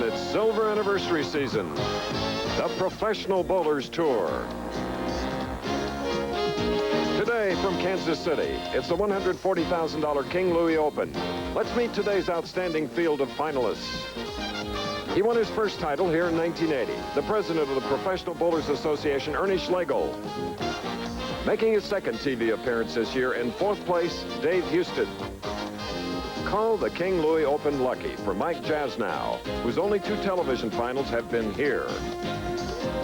its silver anniversary season, the Professional Bowlers Tour. Today from Kansas City, it's the $140,000 King Louie Open. Let's meet today's outstanding field of finalists. He won his first title here in 1980. The president of the Professional Bowlers Association, Ernie Schlegel. Making his second TV appearance this year, in fourth place, Dave Husted. Called the King Louie Open lucky for Mike Jasnau, whose only 2 television finals have been here.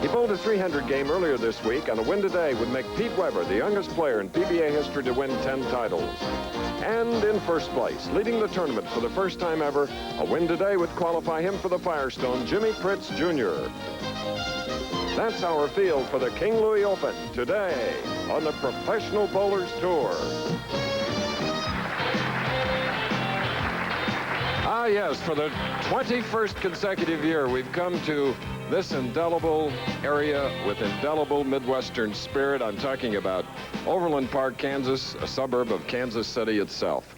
He bowled a 300 game earlier this week, and a win today would make Pete Weber the youngest player in PBA history to win 10 titles. And in first place, leading the tournament for the first time ever, a win today would qualify him for the Firestone, Jimmie Pritts Jr. That's our field for the King Louie Open today on the Professional Bowlers Tour. Ah, yes, for the 21st consecutive year, we've come to this indelible area with indelible Midwestern spirit. I'm talking about Overland Park, Kansas, a suburb of Kansas City itself.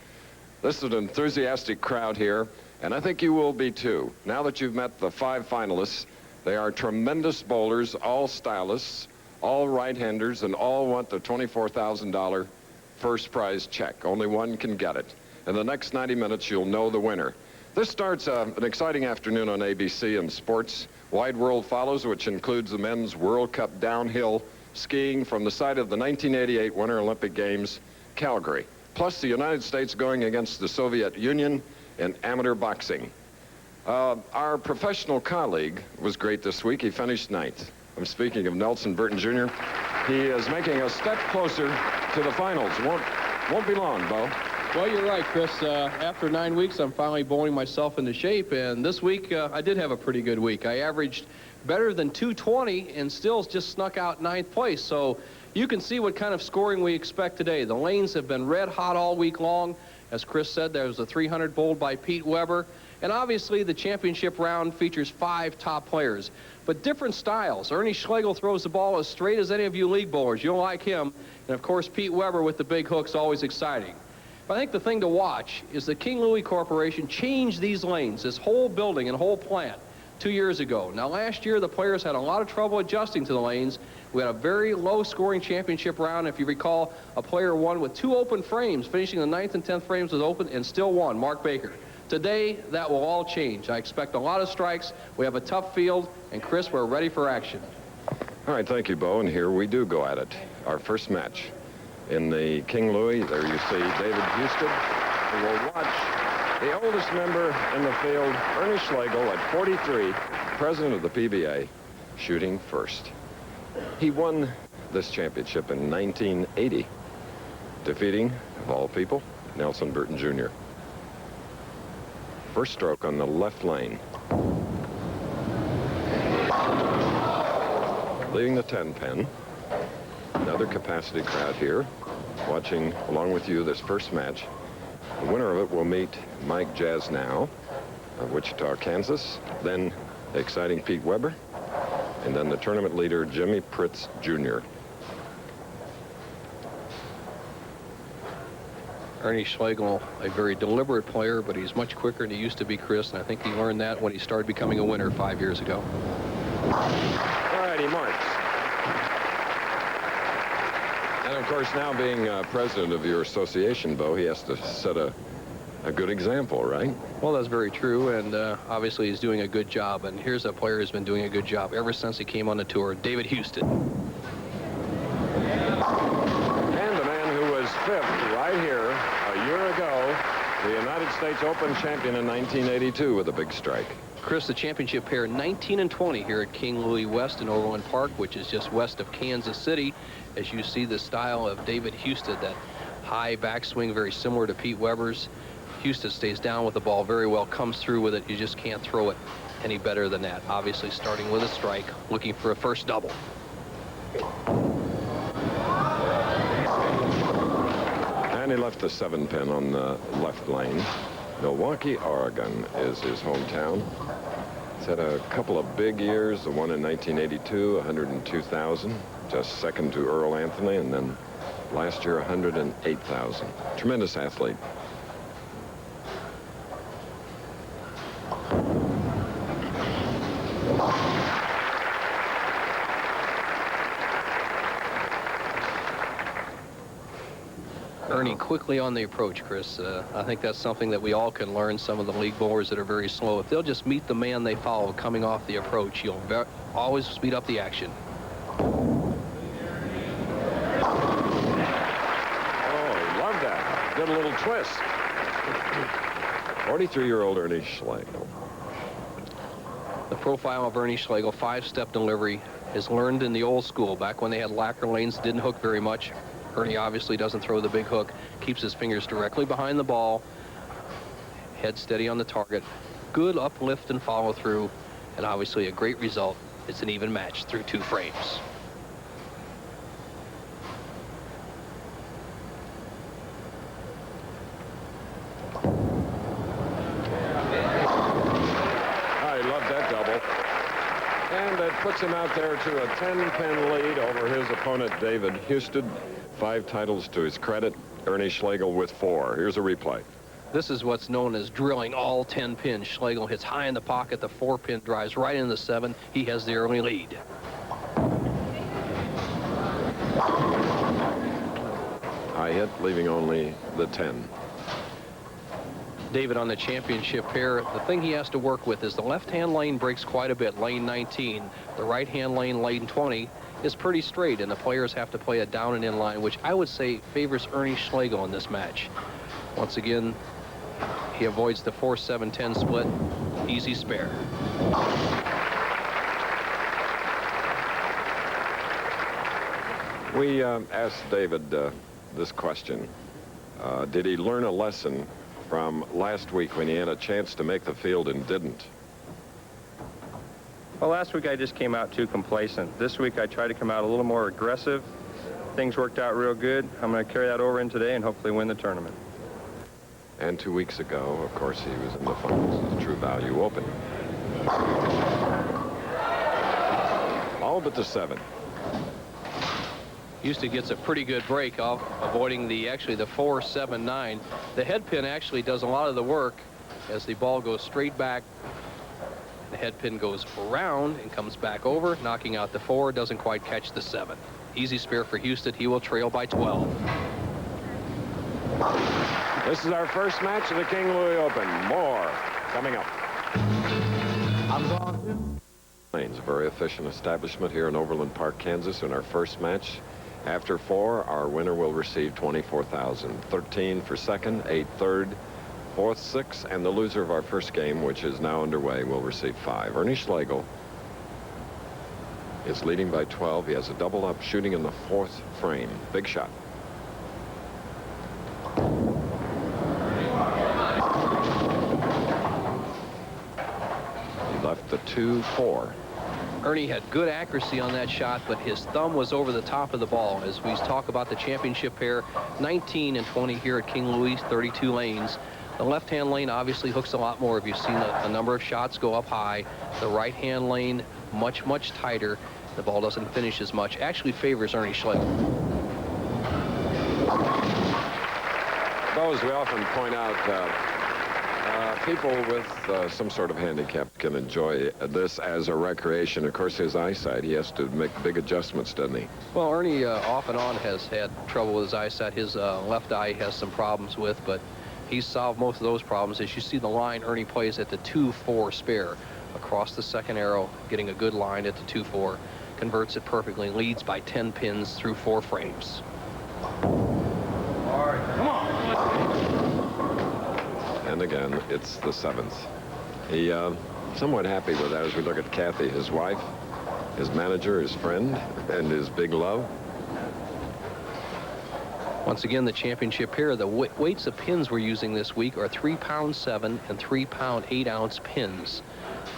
This is an enthusiastic crowd here, and I think you will be too. Now that you've met the 5 finalists, they are tremendous bowlers, all stylists, all right-handers, and all want the $24,000 first prize check. Only one can get it. In the next 90 minutes, you'll know the winner. This starts an exciting afternoon on ABC and sports. Wide World follows, which includes the men's World Cup downhill skiing from the site of the 1988 Winter Olympic Games, Calgary. Plus the United States going against the Soviet Union in amateur boxing. Our professional colleague was great this week. He finished 9th. I'm speaking of Nelson Burton Jr. He is making a step closer to the finals. Won't be long, Bo. Well, you're right, Chris. After 9 weeks, I'm finally bowling myself into shape, and this week I did have a pretty good week. I averaged better than 220 and still just snuck out 9th place. So you can see what kind of scoring we expect today. The lanes have been red hot all week long. As Chris said, there was a 300 bowled by Pete Weber. And obviously, the championship round features 5 top players, but different styles. Ernie Schlegel throws the ball as straight as any of you league bowlers. You'll like him. And, of course, Pete Weber with the big hooks, always exciting. But I think the thing to watch is the King Louie Corporation changed these lanes, this whole building and whole plant, 2 years ago. Now, last year, the players had a lot of trouble adjusting to the lanes. We had a very low-scoring championship round. If you recall, a player won with 2 open frames, finishing the 9th and 10th frames with open, and still won, Mark Baker. Today, that will all change. I expect a lot of strikes. We have a tough field, and Chris, we're ready for action. All right, thank you, Bo, and here we do go at it. Our first match. In the King Louie, there you see David Husted, who will watch the oldest member in the field, Ernie Schlegel, at 43, president of the PBA, shooting first. He won this championship in 1980, defeating, of all people, Nelson Burton Jr. First stroke on the left lane. Leaving the 10 pin. Another capacity crowd here, watching along with you this first match. The winner of it will meet Mike Jasnau of Wichita, Kansas, then the exciting Pete Weber, and then the tournament leader, Jimmie Pritts Jr. Ernie Schlegel, a very deliberate player, but he's much quicker than he used to be, Chris, and I think he learned that when he started becoming a winner 5 years ago. All right, he marks. And, of course, now being president of your association, Bo, he has to set a good example, right? Well, that's very true, and obviously he's doing a good job. And here's a player who's been doing a good job ever since he came on the tour, David Husted. And the man who was 5th right here a year ago, the United States Open champion in 1982 with a big strike. Chris, the championship pair 19 and 20 here at King Louie West in Overland Park, which is just west of Kansas City. As you see the style of David Husted, that high backswing, very similar to Pete Weber's. Husted stays down with the ball very well, comes through with it. You just can't throw it any better than that. Obviously starting with a strike, looking for a first double. And he left the 7 pin on the left lane. Milwaukee, Oregon is his hometown. He's had a couple of big years, the one in 1982, 102,000, just second to Earl Anthony, and then last year 108,000. Tremendous athlete. Ernie quickly on the approach, Chris. I think that's something that we all can learn. Some of the league bowlers that are very slow, if they'll just meet the man they follow coming off the approach, you'll always speed up the action. Oh, love that. Did a little twist. 43-year-old Ernie Schlegel. The profile of Ernie Schlegel, 5-step delivery, is learned in the old school. Back when they had lacquer lanes, didn't hook very much. Ernie obviously doesn't throw the big hook, keeps his fingers directly behind the ball, head steady on the target, good uplift and follow through, and obviously a great result. It's an even match through 2 frames. I love that double. And that puts him out there to a 10-pin lead over his opponent, David Husted. 5 titles to his credit. Ernie Schlegel with 4. Here's a replay. This is what's known as drilling all 10 pins. Schlegel hits high in the pocket. The 4-pin drives right in the 7. He has the early lead. High hit, leaving only the 10. David on the championship pair, the thing he has to work with is the left-hand lane breaks quite a bit, lane 19. The right-hand lane, lane 20, is pretty straight, and the players have to play a down and in line, which I would say favors Ernie Schlegel in this match. Once again, he avoids the 4-7-10 split. Easy spare. We asked David this question. Did he learn a lesson from last week when he had a chance to make the field and didn't? Well, last week I just came out too complacent. This week I tried to come out a little more aggressive. Things worked out real good. I'm going to carry that over in today and hopefully win the tournament. And 2 weeks ago, of course, he was in the finals of the True Value Open. All but the 7. Husted gets a pretty good break off, avoiding the 4-7-9. The head pin actually does a lot of the work as the ball goes straight back. The head pin goes around and comes back over, knocking out the 4, doesn't quite catch the 7. Easy spare for Husted. He will trail by 12. This is our first match of the King Louie Open. More coming up. Lane's a very efficient establishment here in Overland Park, Kansas. In our first match, after 4, our winner will receive $24,000. 13 for second, 8 third, 4th, 6, and the loser of our first game, which is now underway, will receive 5. Ernie Schlegel is leading by 12. He has a double up, shooting in the 4th frame. Big shot. He left the 2-4. Ernie had good accuracy on that shot, but his thumb was over the top of the ball. As we talk about the championship pair, 19 and 20 here at King Louie, 32 lanes. The left-hand lane obviously hooks a lot more. If you've seen a number of shots go up high, the right-hand lane much, much tighter. The ball doesn't finish as much. Actually favors Ernie Schlegel. As we often point out, people with some sort of handicap can enjoy this as a recreation. Of course, his eyesight, he has to make big adjustments, doesn't he? Well, Ernie off and on has had trouble with his eyesight. His left eye has some problems with, but he's solved most of those problems. As you see the line, Ernie plays at the 2-4 spare. Across the second arrow, getting a good line at the 2-4. Converts it perfectly, leads by 10 pins through 4 frames. All right, come on. And again, it's the 7th. He somewhat happy with that as we look at Kathy, his wife, his manager, his friend, and his big love. Once again, the championship pair, the weights of pins we're using this week are 3-pound 7 and 3-pound 8-ounce pins.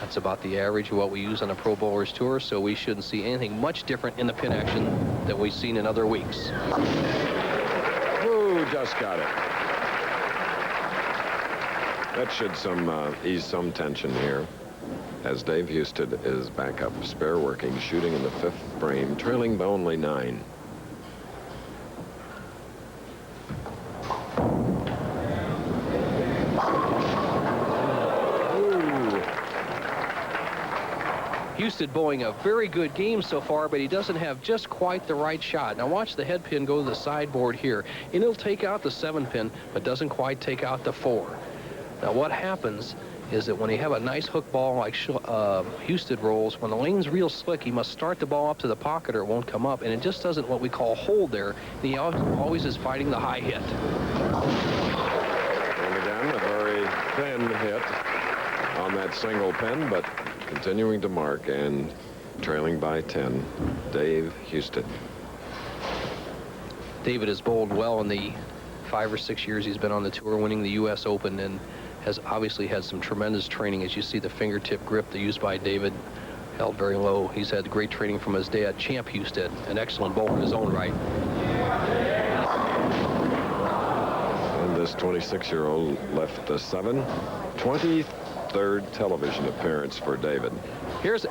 That's about the average of what we use on a Pro Bowlers Tour, so we shouldn't see anything much different in the pin action that we've seen in other weeks. Ooh, just got it. That should ease some tension here as Dave Husted is back up, spare working, shooting in the 5th frame, trailing by only 9. Husted bowling a very good game so far, but he doesn't have just quite the right shot. Now watch the head pin go to the sideboard here, and he'll take out the 7 pin, but doesn't quite take out the 4. Now what happens is that when you have a nice hook ball like Husted rolls, when the lane's real slick, he must start the ball up to the pocket or it won't come up, and it just doesn't what we call hold there. And he always is fighting the high hit. And again, a very thin hit on that single pin, but continuing to mark and trailing by 10, Dave Husted. David has bowled well in the 5 or 6 years he's been on the tour, winning the U.S. Open, and has obviously had some tremendous training. As you see, the fingertip grip used by David held very low. He's had great training from his dad, Champ Husted, an excellent bowler in his own right. And this 26-year-old left the 7. 23rd television appearance for David. Here's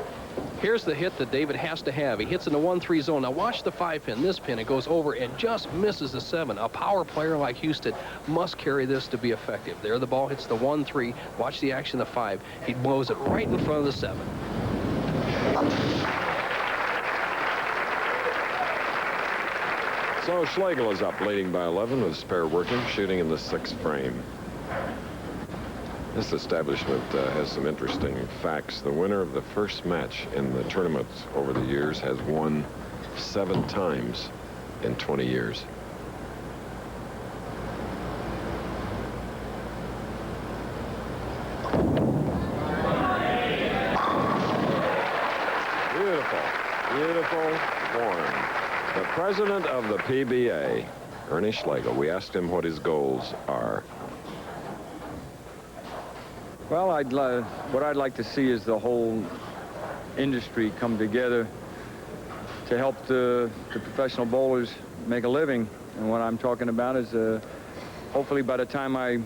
the hit that David has to have. He hits in the 1-3 zone. Now watch the 5 pin. This pin, it goes over and just misses the 7. A power player like Husted must carry this to be effective. There the ball hits the 1-3. Watch the action of the 5. He blows it right in front of the 7. So Schlegel is up, leading by 11 with spare working, shooting in the 6th frame. This establishment has some interesting facts. The winner of the first match in the tournament over the years has won 7 times in 20 years. Beautiful, beautiful form. The president of the PBA, Ernie Schlegel, we asked him what his goals are. Well, what I'd like to see is the whole industry come together to help the professional bowlers make a living. And what I'm talking about is hopefully by the time I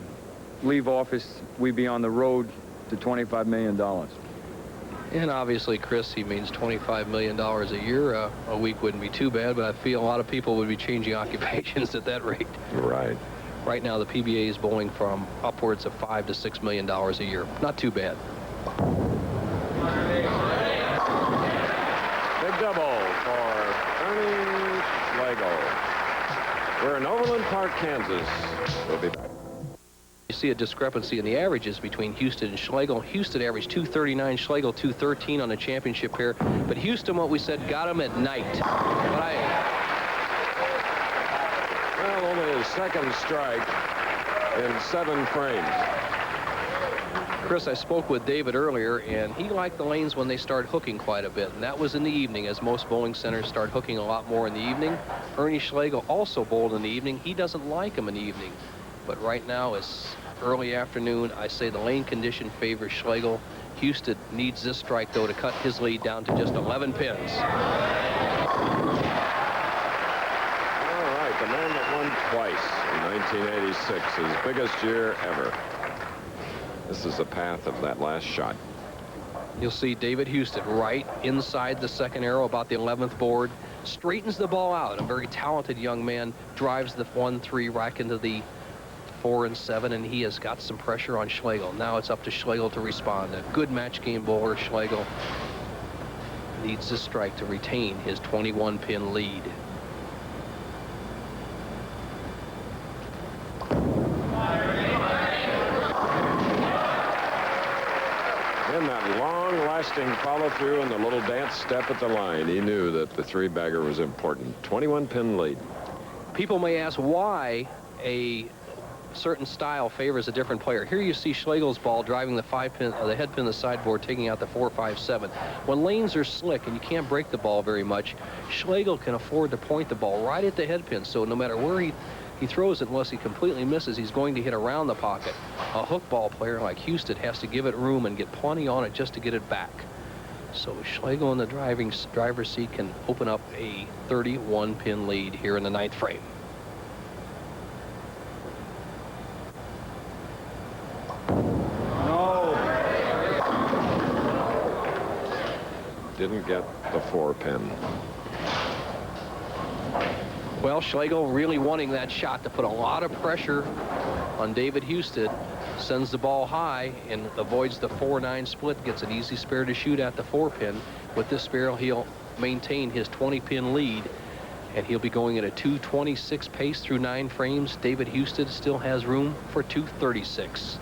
leave office, we be on the road to $25 million. And obviously, Chris, he means $25 million a year. A week wouldn't be too bad, but I feel a lot of people would be changing occupations at that rate. Right. Right now, the PBA is bowling from upwards of $5 to $6 million a year. Not too bad. Big double for Ernie Schlegel. We're in Overland Park, Kansas. We'll be back. You see a discrepancy in the averages between Husted and Schlegel. Husted averaged 239, Schlegel 213 on the championship pair. But Husted, what we said, got him at night. But Well, only his second strike in 7 frames. Chris, I spoke with David earlier, and he liked the lanes when they start hooking quite a bit, and that was in the evening, as most bowling centers start hooking a lot more in the evening. Ernie Schlegel also bowled in the evening. He doesn't like them in the evening, but right now it's early afternoon. I say the lane condition favors Schlegel. Husted needs this strike, though, to cut his lead down to just 11 pins. The man that won twice in 1986, his biggest year ever. This is the path of that last shot. You'll see David Husted right inside the second arrow, about the 11th board, straightens the ball out. A very talented young man, drives the 1-3 rack into the 4 and 7, and he has got some pressure on Schlegel. Now it's up to Schlegel to respond. A good match game bowler. Schlegel needs this strike to retain his 21-pin lead. In that long-lasting follow-through and the little dance step at the line, he knew that the 3-bagger was important. 21-pin lead. People may ask why a certain style favors a different player. Here you see Schlegel's ball driving the 5-pin, the head pin, the sideboard, taking out the 4-5-7. When lanes are slick and you can't break the ball very much, Schlegel can afford to point the ball right at the head pin. So no matter where he throws it, unless he completely misses, he's going to hit around the pocket. A hook ball player like Husted has to give it room and get plenty on it just to get it back. So Schlegel in the driver's seat can open up a 31-pin lead here in the 9th frame. No. Didn't get the 4-pin. Well, Schlegel really wanting that shot to put a lot of pressure on David Husted, sends the ball high and avoids the 4-9 split, gets an easy spare to shoot at the 4-pin. With this spare, he'll maintain his 20-pin lead, and he'll be going at a 2:26 pace through 9 frames. David Husted still has room for 2:36.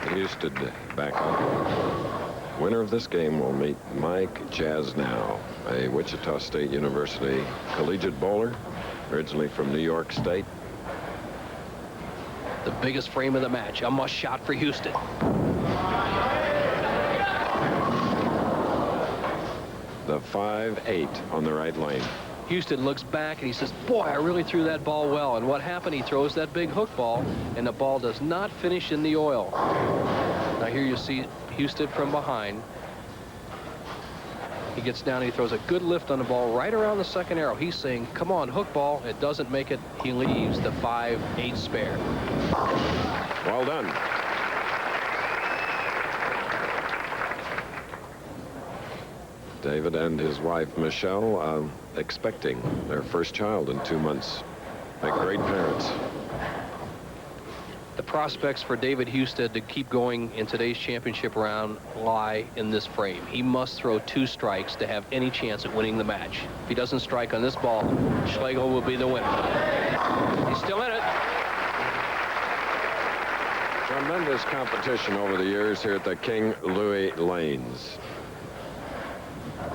Husted back on. Winner of this game will meet Mike Jasnau, a Wichita State University collegiate bowler, originally from New York State. The biggest frame of the match. A must shot for Husted. The 5-8 on the right lane. Husted looks back and he says, boy, I really threw that ball well. And what happened? He throws that big hook ball, and the ball does not finish in the oil. Now here you see Husted from behind. He gets down, he throws a good lift on the ball right around the second arrow. He's saying, come on, hook ball. It doesn't make it. He leaves the 5-8 spare. Well done. David and his wife, Michelle, expecting their first child in 2 months. Make great parents. The prospects for David Husted to keep going in today's championship round lie in this frame. He must throw 2 strikes to have any chance at winning the match. If he doesn't strike on this ball, Schlegel will be the winner. He's still in it. Tremendous competition over the years here at the King Louie Lanes.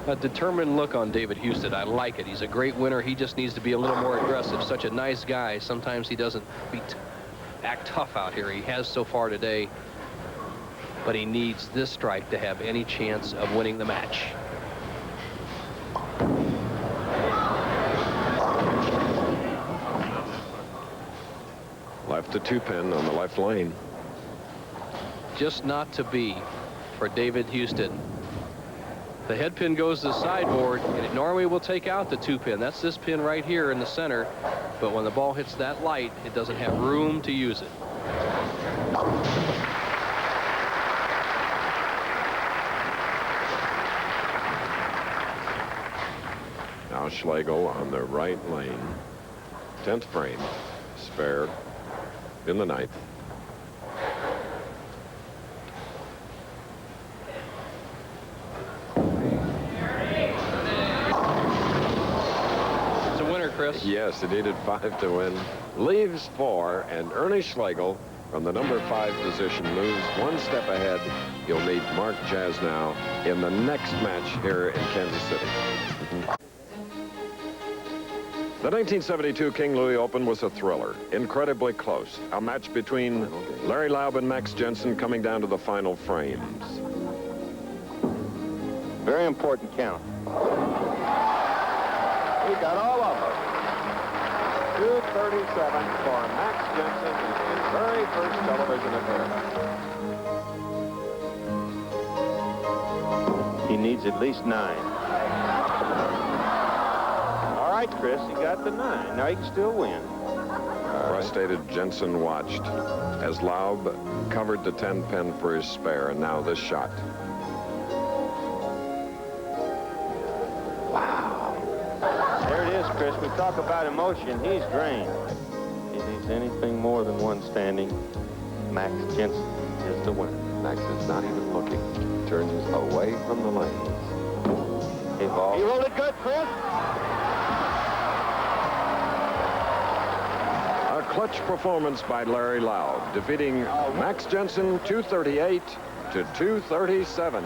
A determined look on David Husted. I like it. He's a great winner. He just needs to be a little more aggressive. Such a nice guy. Sometimes he doesn't act tough out here. He has so far today, but he needs this strike to have any chance of winning the match. Left to 2-pin on the left lane. Just not to be for David Husted. The head pin goes to the sideboard, and it normally will take out the 2-pin. That's this pin right here in the center. But when the ball hits that light, it doesn't have room to use it. Now Schlegel on the right lane. 10th frame. Spare in the 9th. Chris? Yes, it needed 5 to win. Leaves 4, and Ernie Schlegel from the number 5 position moves 1 step ahead. He'll meet Mark Jasnau in the next match here in Kansas City. The 1972 King Louie Open was a thriller, incredibly close. A match between Larry Laub and Max Jensen coming down to the final frames. Very important count. He got all of them. 237 for Max Jensen in his very first television appearance. He needs at least 9. All right, Chris, he got the 9. Now he can still win. Frustrated Jensen watched as Laub covered the 10-pin for his spare, and now this shot. Chris, we talk about emotion. He's drained. If he needs anything more than one standing, Max Jensen is the winner. Max is not even looking. Turns away from the lanes. He rolled it good, Chris. A clutch performance by Larry Laub, defeating Max Jensen 238 to 237.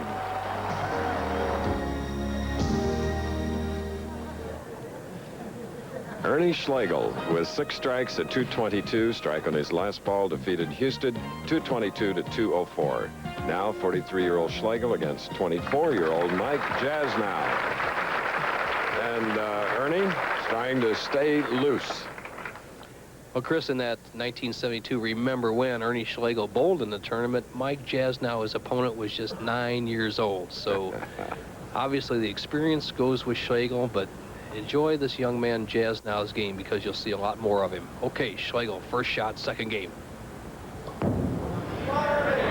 Ernie Schlegel, with 6 strikes at 222, strike on his last ball, defeated Husted 222 to 204. Now 43-year-old Schlegel against 24-year-old Mike Jasnau. And Ernie trying to stay loose. Well, Chris, in that 1972 Remember When Ernie Schlegel bowled in the tournament, Mike Jasnau, his opponent, was just 9 years old. So obviously the experience goes with Schlegel, but enjoy this young man Jasnau's game because you'll see a lot more of him. Okay, Schlegel, first shot, second game. All right.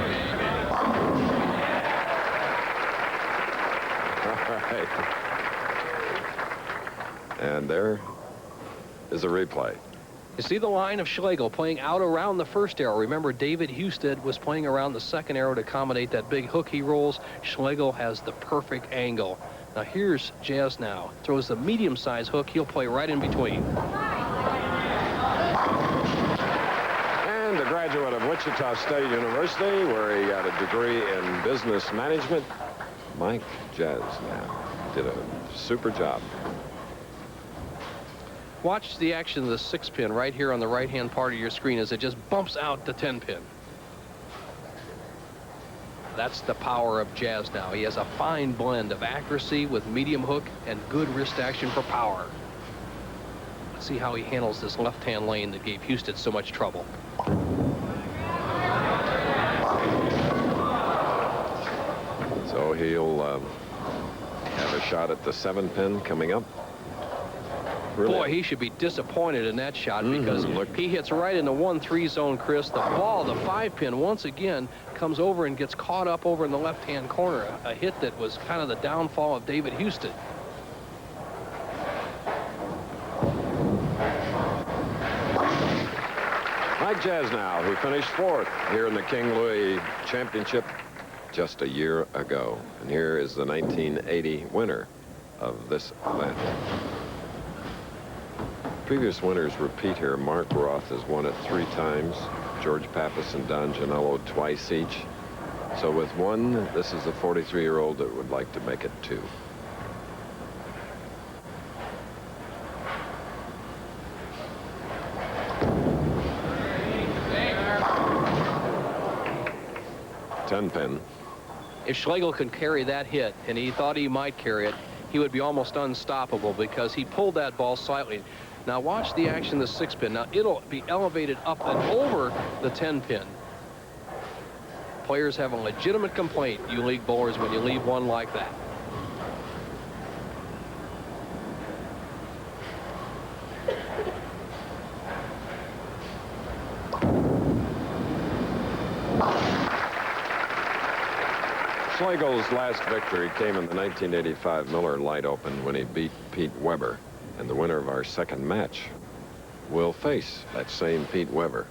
And there is a replay. You see the line of Schlegel playing out around the first arrow. Remember, David Husted was playing around the second arrow to accommodate that big hook he rolls. Schlegel has the perfect angle. Now here's Jasnau. Throws the medium-sized hook. He'll play right in between. And a graduate of Wichita State University, where he got a degree in business management, Mike Jasnau did a super job. Watch the action of the 6-pin right here on the right-hand part of your screen as it just bumps out the 10-pin. That's the power of Jasnau. He has a fine blend of accuracy with medium hook and good wrist action for power. Let's see how he handles this left-hand lane that gave Husted so much trouble. So he'll have a shot at the 7-pin coming up. Really? Boy, he should be disappointed in that shot because he hits right in the 1-3 zone, Chris. The ball, the 5-pin, once again comes over and gets caught up over in the left-hand corner. A hit that was kind of the downfall of David Husted. Mike Jasnau, who finished 4th here in the King Louie Championship just a year ago. And here is the 1980 winner of this event. Previous winners repeat here. Mark Roth has won it 3 times. George Pappas and Don Janello twice each. So with one, this is a 43-year-old that would like to make it 2. Ten-pin. If Schlegel can carry that hit, and he thought he might carry it, he would be almost unstoppable because he pulled that ball slightly. Now watch the action of the 6-pin. Now it'll be elevated up and over the 10-pin. Players have a legitimate complaint, you league bowlers, when you leave one like that. Schlegel's last victory came in the 1985 Miller Light Open when he beat Pete Weber. And the winner of our second match will face that same Pete Weber.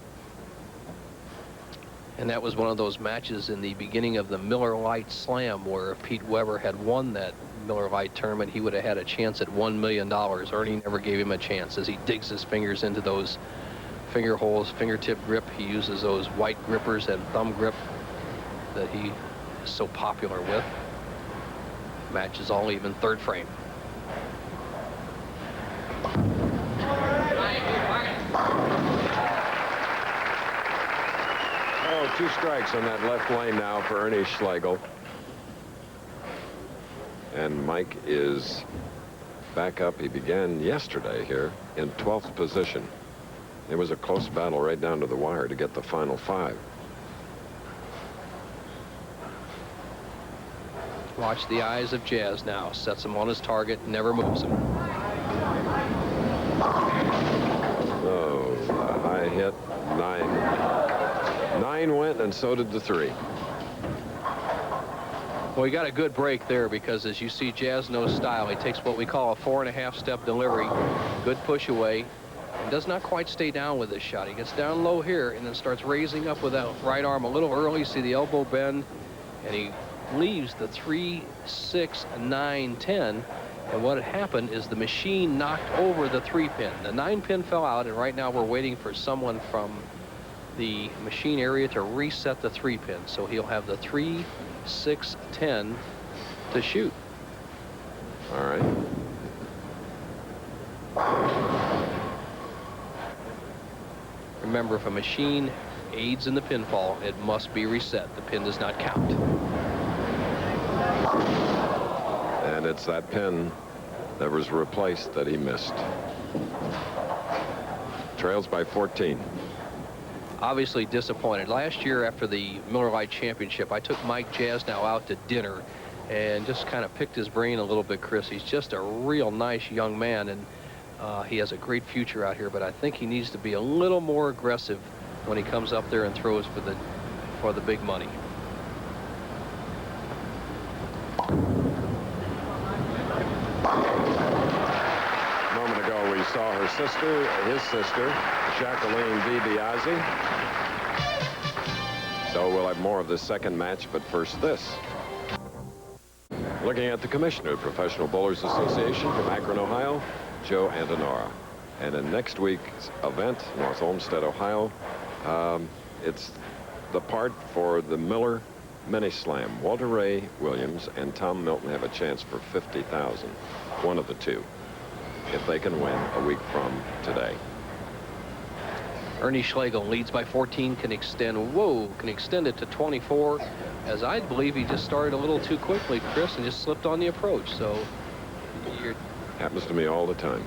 And that was one of those matches in the beginning of the Miller Lite Slam where if Pete Weber had won that Miller Lite tournament, he would have had a chance at $1 million. Ernie never gave him a chance as he digs his fingers into those finger holes, fingertip grip. He uses those white grippers and thumb grip that he is so popular with. Match is all even, 3rd frame. Oh, 2 strikes on that left lane now for Ernie Schlegel. And Mike is back up. He began yesterday here in 12th position. It was a close battle right down to the wire to get the final 5. Watch the eyes of Jasnau. Sets him on his target, never moves him. Oh, a high hit. 9 went, and so did the 3. Well, he got a good break there because as you see Jasnau's style, he takes what we call a 4.5-step delivery. Good push away. And does not quite stay down with this shot. He gets down low here and then starts raising up with that right arm a little early. See the elbow bend, and he leaves the 3, 6, 9, 10. And what had happened is the machine knocked over the 3-pin. The 9-pin fell out, and right now we're waiting for someone from the machine area to reset the 3-pin. So he'll have the 3, 6, 10 to shoot. All right. Remember, if a machine aids in the pinfall, it must be reset. The pin does not count. And it's that pin that was replaced that he missed. Trails by 14. Obviously disappointed. Last year after the Miller Lite Championship, I took Mike Jasnau out to dinner and just kind of picked his brain a little bit, Chris. He's just a real nice young man, and he has a great future out here, but I think he needs to be a little more aggressive when he comes up there and throws for the big money. No his sister, Jacqueline DiBiase. So we'll have more of this second match, but first this. Looking at the commissioner of Professional Bowlers Association from Akron, Ohio, Joe Antonora. And in next week's event, North Olmsted, Ohio, it's the part for the Miller Mini Slam. Walter Ray Williams and Tom Milton have a chance for $50,000, one of the two, if they can win a week from today. Ernie Schlegel leads by 14, can extend it to 24, as I believe he just started a little too quickly, Chris, and just slipped on the approach. So happens to me all the time.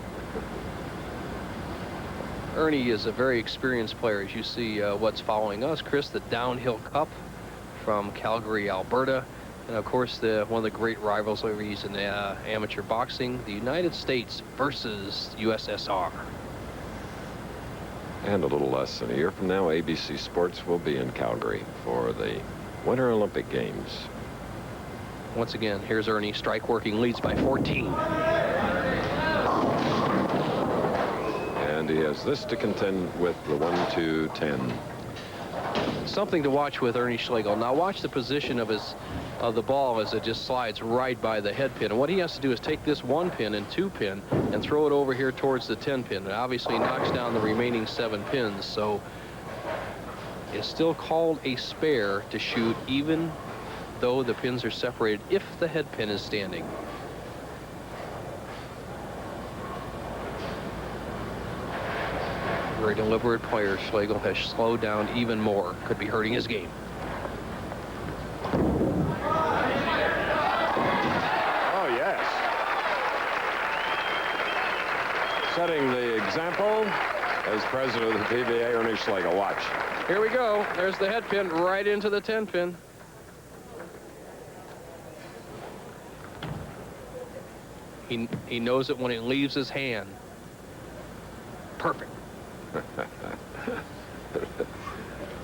Ernie is a very experienced player. As you see what's following us, Chris, the Downhill Cup from Calgary, Alberta, and of course one of the great rivalries in amateur boxing, the United States versus USSR. And a little less than a year from now, ABC Sports will be in Calgary for the Winter Olympic Games. Once again, here's Ernie, strike working, leads by 14. And he has this to contend with, the 1-2-10. Something to watch with Ernie Schlegel. Now watch the position of the ball as it just slides right by the head pin. And what he has to do is take this 1 pin and 2 pin and throw it over here towards the 10 pin. It obviously knocks down the remaining 7 pins. So it's still called a spare to shoot, even though the pins are separated, if the head pin is standing. Very deliberate player. Schlegel has slowed down even more. Could be hurting his game. Oh, yes. Setting the example as president of the PBA, Ernie Schlegel. Watch. Here we go. There's the head pin right into the 10 pin. He knows it when it leaves his hand. Perfect.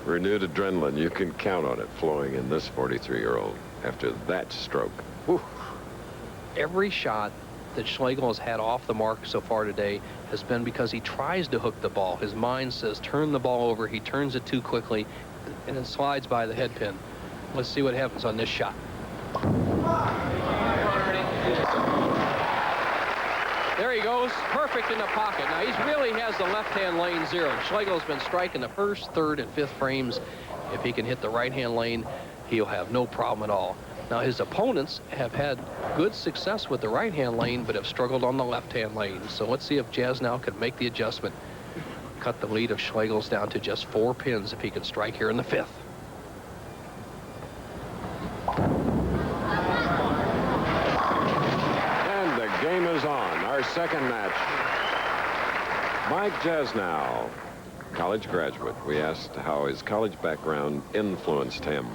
Renewed adrenaline. You can count on it flowing in this 43-year-old after that stroke. Whew. Every shot that Schlegel has had off the mark so far today has been because he tries to hook the ball. His mind says turn the ball over. He turns it too quickly and it slides by the head pin. Let's see what happens on this shot. There he goes, perfect in the pocket. Now he really has the left-hand lane 0. Schlegel's been striking the 1st, 3rd, and 5th frames. If he can hit the right-hand lane, he'll have no problem at all. Now his opponents have had good success with the right-hand lane, but have struggled on the left-hand lane. So let's see if Jasnau can make the adjustment. Cut the lead of Schlegel's down to just 4 pins if he can strike here in the 5th. Game is on. Our second match. Mike Jasnau, college graduate. We asked how his college background influenced him.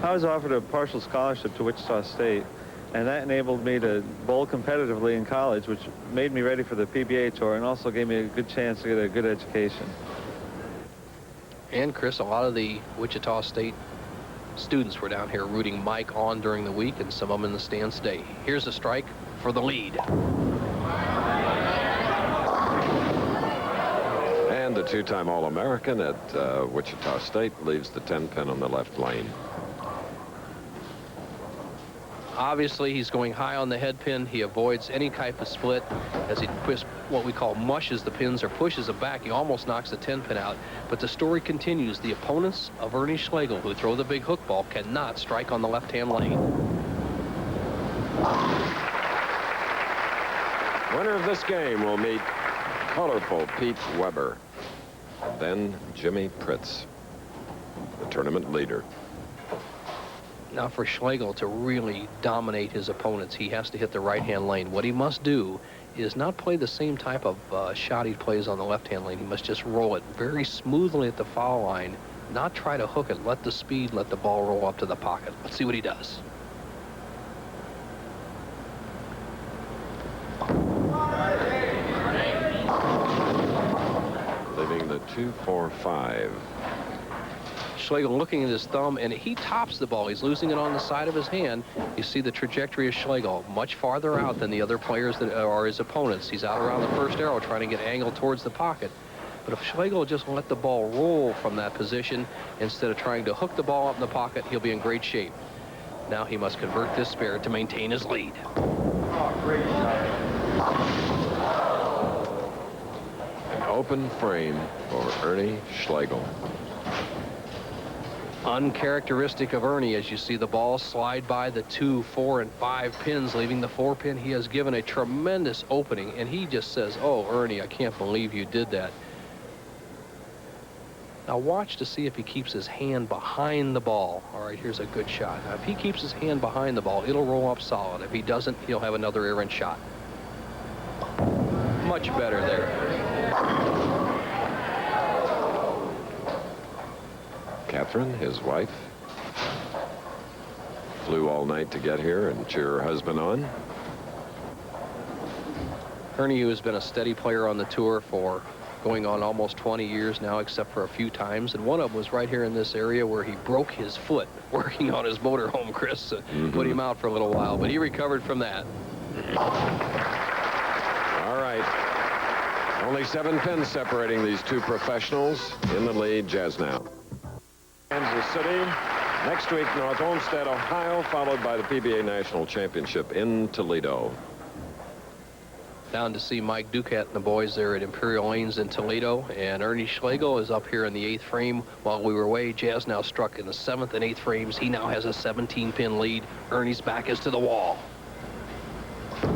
I was offered a partial scholarship to Wichita State, and that enabled me to bowl competitively in college, which made me ready for the PBA tour and also gave me a good chance to get a good education. And Chris, a lot of the Wichita State students were down here rooting Mike on during the week, and some of them in the stands today. Here's a strike for the lead. And the 2-time All-American at Wichita State leaves the 10 pin on the left lane. Obviously, he's going high on the head pin. He avoids any type of split as he what we call mushes the pins or pushes them back. He almost knocks the 10 pin out. But the story continues. The opponents of Ernie Schlegel, who throw the big hook ball, cannot strike on the left-hand lane. Winner of this game will meet colorful Pete Weber, and then Jimmie Pritts, the tournament leader. Now for Schlegel to really dominate his opponents, he has to hit the right-hand lane. What he must do is not play the same type of shot he plays on the left-hand lane. He must just roll it very smoothly at the foul line, not try to hook it. Let the speed, let the ball roll up to the pocket. Let's see what he does. Leaving the 2-4-5. Schlegel looking at his thumb, and he tops the ball. He's losing it on the side of his hand. You see the trajectory of Schlegel much farther out than the other players that are his opponents. He's out around the first arrow trying to get angled towards the pocket. But if Schlegel just let the ball roll from that position instead of trying to hook the ball up in the pocket, he'll be in great shape. Now he must convert this spare to maintain his lead. Oh, great shot. An open frame for Ernie Schlegel. Uncharacteristic of Ernie, as you see the ball slide by the 2, 4, and 5 pins, leaving the 4 pin. He has given a tremendous opening, and he just says, "Oh, Ernie, I can't believe you did that." Now watch to see if he keeps his hand behind the ball. All right, here's a good shot. Now, if he keeps his hand behind the ball, it'll roll up solid. If he doesn't, he'll have another errant shot. Much better there. Catherine, his wife, flew all night to get here and cheer her husband on. Ernie, who has been a steady player on the tour for going on almost 20 years now, except for a few times, and one of them was right here in this area where he broke his foot working on his motorhome, Chris. Put him out for a little while, but he recovered from that. All right. Only 7 pins separating these two professionals. In the lead, Jasnau. Kansas City. Next week, North Olmsted, Ohio, followed by the PBA National Championship in Toledo. Down to see Mike Ducat and the boys there at Imperial Lanes in Toledo. And Ernie Schlegel is up here in the 8th frame. While we were away, Jasnau struck in the 7th and 8th frames. He now has a 17-pin lead. Ernie's back is to the wall. All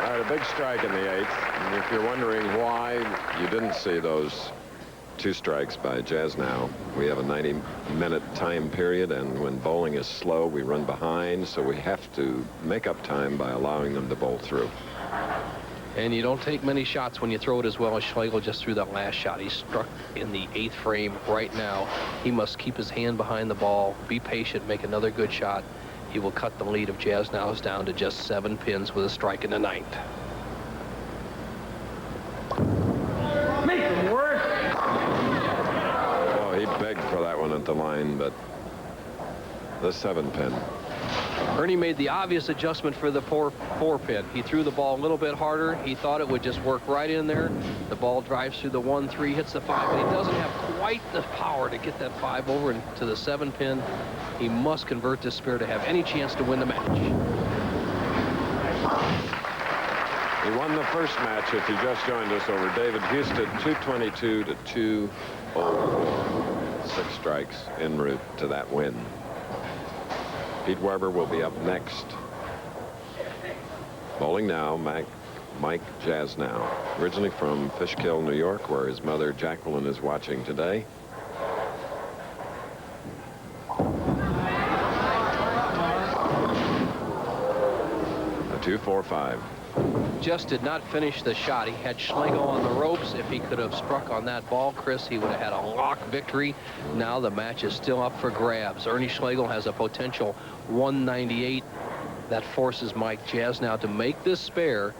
right, a big strike in the 8th. And if you're wondering why you didn't see those 2 strikes by Jasnau, we have a 90-minute time period, and when bowling is slow, we run behind, so we have to make up time by allowing them to bowl through. And you don't take many shots when you throw it as well as Schlegel just threw that last shot. He struck in the 8th frame right now. He must keep his hand behind the ball, be patient, make another good shot. He will cut the lead of Jasnau's down to just 7 pins with a strike in the 9th. He begged for that one at the line, but the 7-pin. Ernie made the obvious adjustment for the 4-pin. He threw the ball a little bit harder. He thought it would just work right in there. The ball drives through the 1, 3, hits the 5, but he doesn't have quite the power to get that 5 over into the 7-pin. He must convert this spare to have any chance to win the match. He won the first match, if you just joined us, over David Husted, 222 to 204. 6 strikes en route to that win. Pete Weber will be up next. Bowling now, Mike Jasnau, originally from Fishkill, New York, where his mother Jacqueline is watching today. A 2-4-5. Just did not finish the shot. He had Schlegel on the ropes. If he could have struck on that ball, Chris, he would have had a lock victory. Now the match is still up for grabs. Ernie Schlegel has a potential 198. That forces Mike Jasnau to make this spare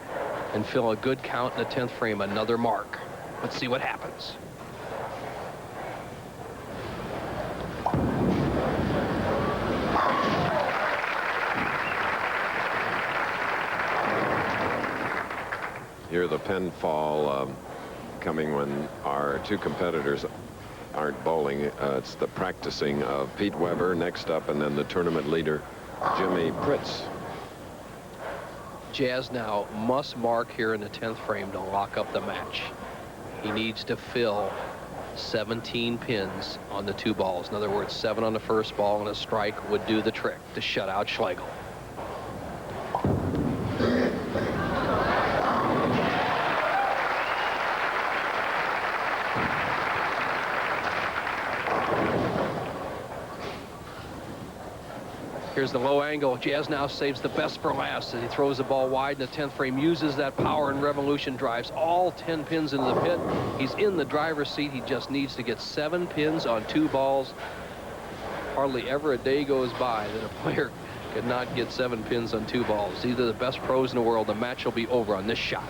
and fill a good count in the 10th frame, another mark. Let's see what happens. Hear the pin fall coming when our 2 competitors aren't bowling. It's the practicing of Pete Weber next up, and then the tournament leader, Jimmie Pritts. Jasnau must mark here in the 10th frame to lock up the match. He needs to fill 17 pins on the 2 balls. In other words, 7 on the first ball, and a strike would do the trick to shut out Schlegel. Here's the low angle. Jasnau saves the best for last as he throws the ball wide in the 10th frame, uses that power and revolution, drives all 10 pins into the pit. He's in the driver's seat. He just needs to get 7 pins on 2 balls. Hardly ever a day goes by that a player could not get 7 pins on 2 balls. These are the best pros in the world. The match will be over on this shot.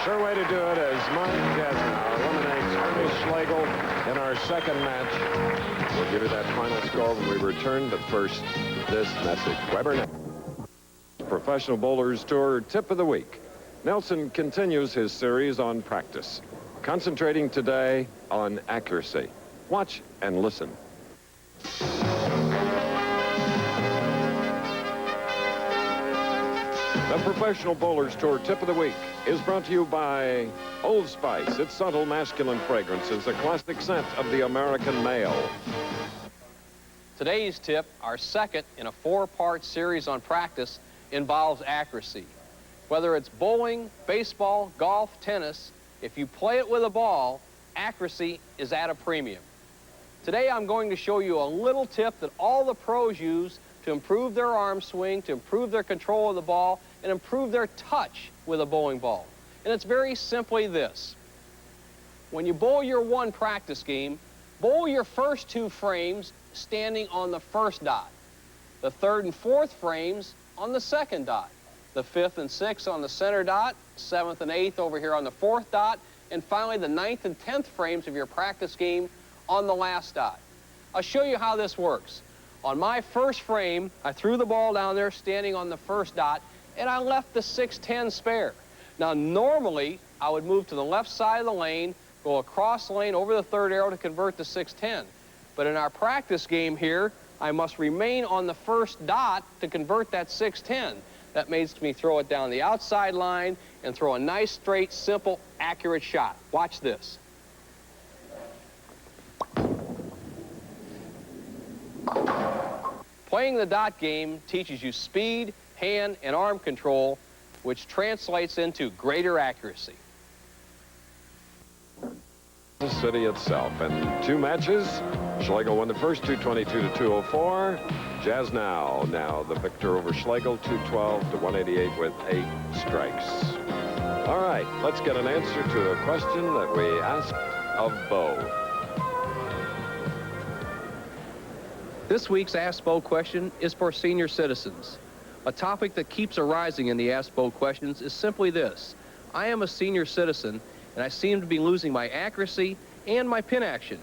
Sure way to do it as Mike Jasnau eliminates Ernie Schlegel in our second match. We'll give you that final score when we return, but first, this message. Weber next. Professional Bowlers Tour Tip of the Week. Nelson continues his series on practice, concentrating today on accuracy. Watch and listen. The Professional Bowlers Tour Tip of the Week is brought to you by Old Spice. Its subtle masculine fragrance is a classic scent of the American male. Today's tip, our second in a 4-part series on practice, involves accuracy. Whether it's bowling, baseball, golf, tennis, if you play it with a ball, accuracy is at a premium. Today I'm going to show you a little tip that all the pros use to improve their arm swing, to improve their control of the ball, and improve their touch with a bowling ball. And it's very simply this. When you bowl your one practice game, bowl your first 2 frames standing on the first dot. The 3rd and 4th frames on the 2nd dot. The 5th and 6th on the center dot. 7th and 8th over here on the 4th dot. And finally, the 9th and 10th frames of your practice game on the last dot. I'll show you how this works. On my first frame, I threw the ball down there standing on the first dot, and I left the 6-10 spare. Now, normally, I would move to the left side of the lane, go across the lane over the 3rd arrow to convert to 6-10. But in our practice game here, I must remain on the first dot to convert that 6-10. That makes me throw it down the outside line and throw a nice, straight, simple, accurate shot. Watch this. Playing the dot game teaches you speed, hand, and arm control, which translates into greater accuracy. The city itself. And 2 matches. Schlegel won the first 222 to 204. Jasnau now the victor over Schlegel, 212 to 188 with 8 strikes. All right, let's get an answer to a question that we asked of Bo. This week's Ask Bo question is for senior citizens. A topic that keeps arising in the Ask Bo questions is simply this. I am a senior citizen, and I seem to be losing my accuracy and my pin action.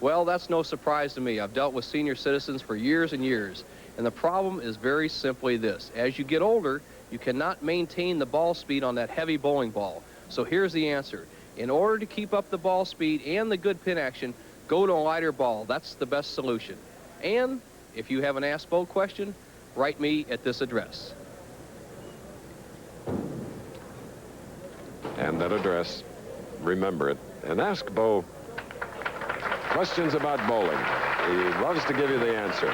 Well, that's no surprise to me. I've dealt with senior citizens for years and years, and the problem is very simply this. As you get older, you cannot maintain the ball speed on that heavy bowling ball. So here's the answer. In order to keep up the ball speed and the good pin action, go to a lighter ball. That's the best solution. And if you have an Ask Bo question, write me at this address. And that address, remember it, and ask Bo questions about bowling. He loves to give you the answer.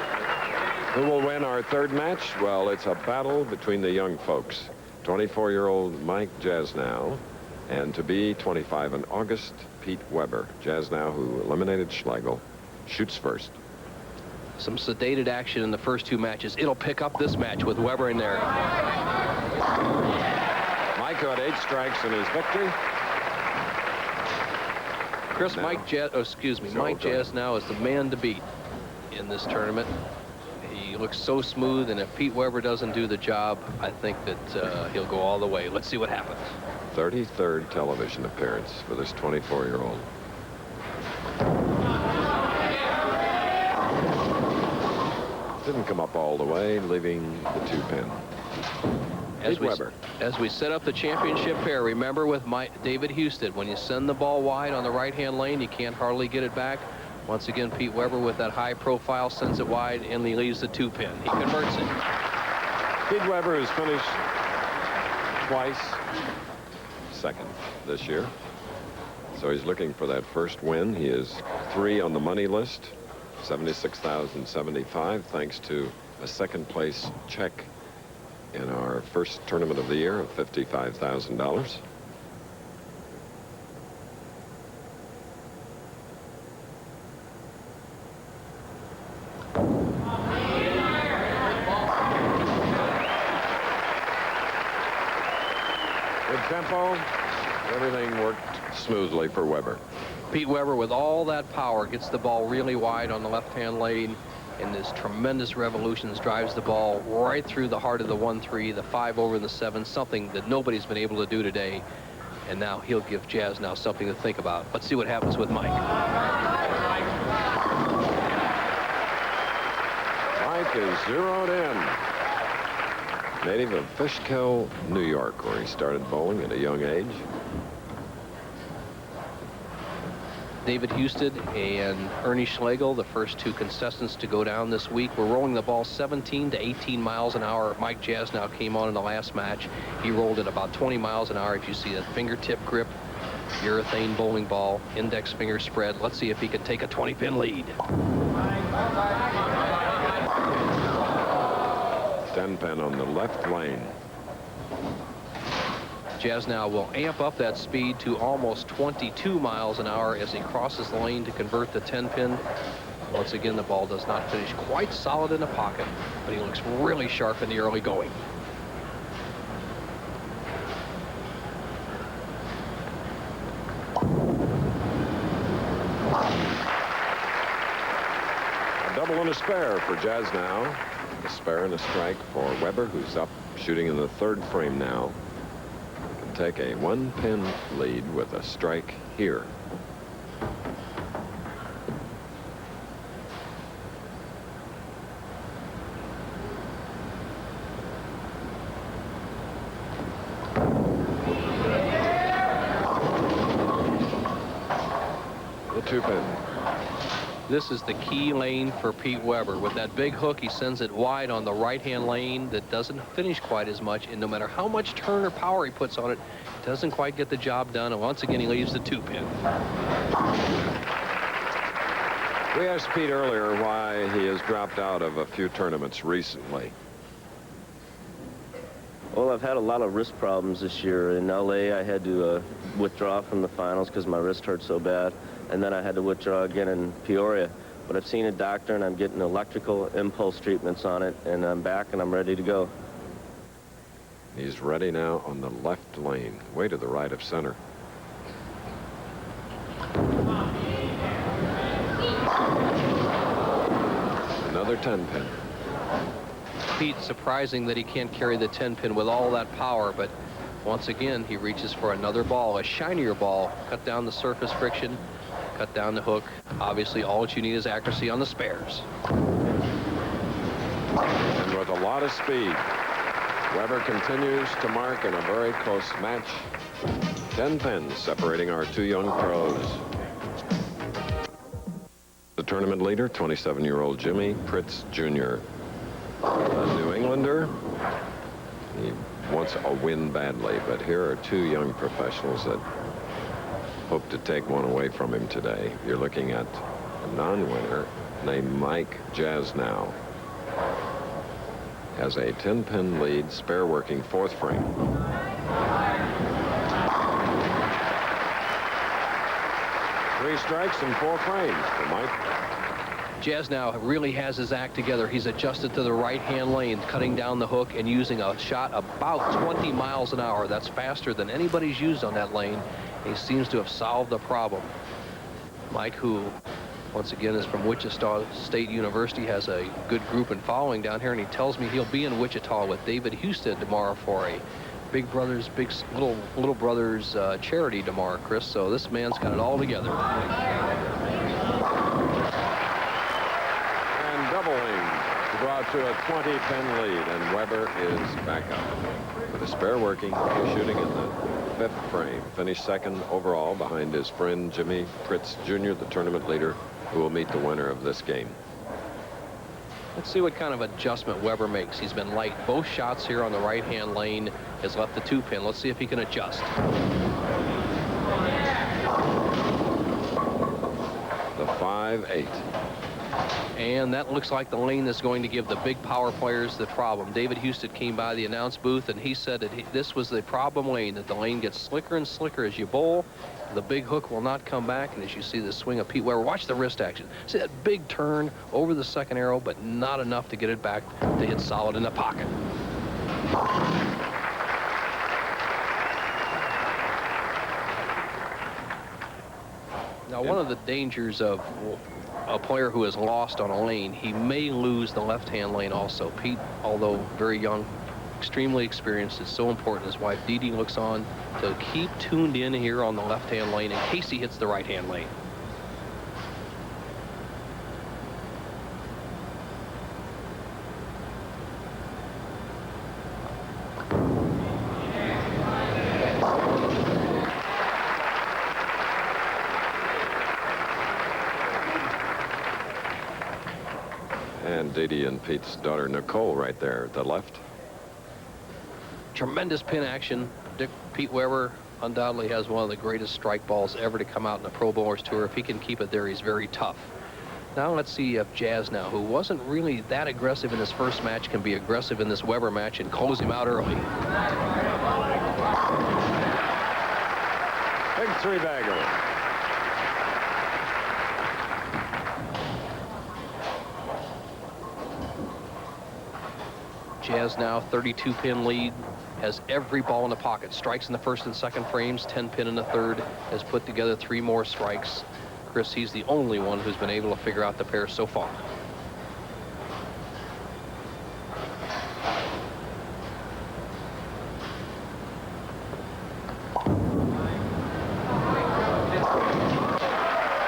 Who will win our 3rd match? Well, it's a battle between the young folks. 24-year-old Mike Jasnau, and to be 25 in August, Pete Weber. Jasnau, who eliminated Schlegel, shoots first. Some sedated action in the first 2 matches. It'll pick up this match with Weber in there. Mike got 8 strikes in his victory. Chris, Mike Jasnau is the man to beat in this tournament. He looks so smooth, and if Pete Weber doesn't do the job, I think that he'll go all the way. Let's see what happens. 33rd television appearance for this 24-year-old. Didn't come up all the way, leaving the 2-pin. As we set up the championship pair, remember with David Husted, when you send the ball wide on the right-hand lane, you can't hardly get it back. Once again, Pete Weber with that high profile sends it wide, and he leaves the 2-pin. He converts it. Pete Weber has finished twice second this year. So he's looking for that first win. He is 3 on the money list, $76,075, thanks to a 2nd place check in our first tournament of the year of $55,000. Good tempo. Everything worked smoothly for Weber. Pete Weber, with all that power, gets the ball really wide on the left-hand lane, and this tremendous revolutions drives the ball right through the heart of the 1-3, the 5 over the 7, something that nobody's been able to do today. And now he'll give Jasnau something to think about. Let's see what happens with Mike. Mike is zeroed in. Native of Fishkill, New York, where he started bowling at a young age. David Husted and Ernie Schlegel, the first two contestants to go down this week. We're rolling the ball 17 to 18 miles an hour. Mike Jasnau came on in the last match. He rolled at about 20 miles an hour. If you see that fingertip grip, urethane bowling ball, index finger spread. Let's see if he can take a 20-pin lead. 10-pin on the left lane. Jasnau will amp up that speed to almost 22 miles an hour as he crosses the lane to convert the 10-pin. Once again, the ball does not finish quite solid in the pocket, but he looks really sharp in the early going. A double and a spare for Jasnau. A spare and a strike for Weber, who's up shooting in the third frame now. Take a 1-pin lead with a strike here. The 2-pin. This is the key lane for Pete Weber. With that big hook, he sends it wide on the right-hand lane that doesn't finish quite as much, and no matter how much turn or power he puts on it, it doesn't quite get the job done, and once again, he leaves the 2-pin. We asked Pete earlier why he has dropped out of a few tournaments recently. Well, I've had a lot of wrist problems this year. In LA, I had to withdraw from the finals because my wrist hurt so bad. And then I had to withdraw again in Peoria. But I've seen a doctor, and I'm getting electrical impulse treatments on it, and I'm back, and I'm ready to go. He's ready now on the left lane, way to the right of center. Another 10-pin. Pete, surprising that he can't carry the 10-pin with all that power, but once again, he reaches for another ball, a shinier ball, cut down the surface friction, cut down the hook. Obviously, all that you need is accuracy on the spares. And with a lot of speed, Weber continues to mark in a very close match. 10 pins separating our two young pros. The tournament leader, 27-year-old Jimmie Pritts Jr. A New Englander. He wants a win badly, but here are two young professionals that hope to take one away from him today. You're looking at a non-winner named Mike Jasnau. Has a 10-pin lead, spare working fourth frame. Three strikes and 4 frames for Mike. Jasnau really has his act together. He's adjusted to the right-hand lane, cutting down the hook and using a shot about 20 miles an hour. That's faster than anybody's used on that lane. He seems to have solved the problem. Mike, who once again is from Wichita State University, has a good group and following down here, and he tells me he'll be in Wichita with David Husted tomorrow for a Big Brothers, Little Brothers charity tomorrow, Chris. So this man's got it all together. And doubling to go out to a 20-pin lead, and Weber is back up with a spare working, shooting in the 5th frame. Finished second overall behind his friend Jimmie Pritts Jr., the tournament leader, who will meet the winner of this game. Let's see what kind of adjustment Weber makes. He's been light. Both shots here on the right-hand lane has left the 2-pin. Let's see if he can adjust. The 5-8. And that looks like the lane that's going to give the big power players the problem. David Husted came by the announce booth, and he said that this was the problem lane, that the lane gets slicker and slicker as you bowl. The big hook will not come back, and as you see the swing of Pete Weber, watch the wrist action. See that big turn over the second arrow, but not enough to get it back to hit solid in the pocket. Now, one of the dangers of a player who is lost on a lane, he may lose the left-hand lane also. Pete, although very young, extremely experienced. It's so important. His wife Dee Dee looks on to keep tuned in here on the left-hand lane in case he hits the right-hand lane. And Dee Dee and Pete's daughter Nicole right there at the left. Tremendous pin action. Pete Weber undoubtedly has one of the greatest strike balls ever to come out in the Pro Bowlers Tour. If he can keep it there, he's very tough. Now let's see if Jasnau, who wasn't really that aggressive in his first match, can be aggressive in this Weber match and close him out early. Big three-bagger. Jasnau, 32-pin lead, has every ball in the pocket. Strikes in the first and second frames, 10-pin in the third, has put together 3 more strikes. Chris, he's the only one who's been able to figure out the pair so far.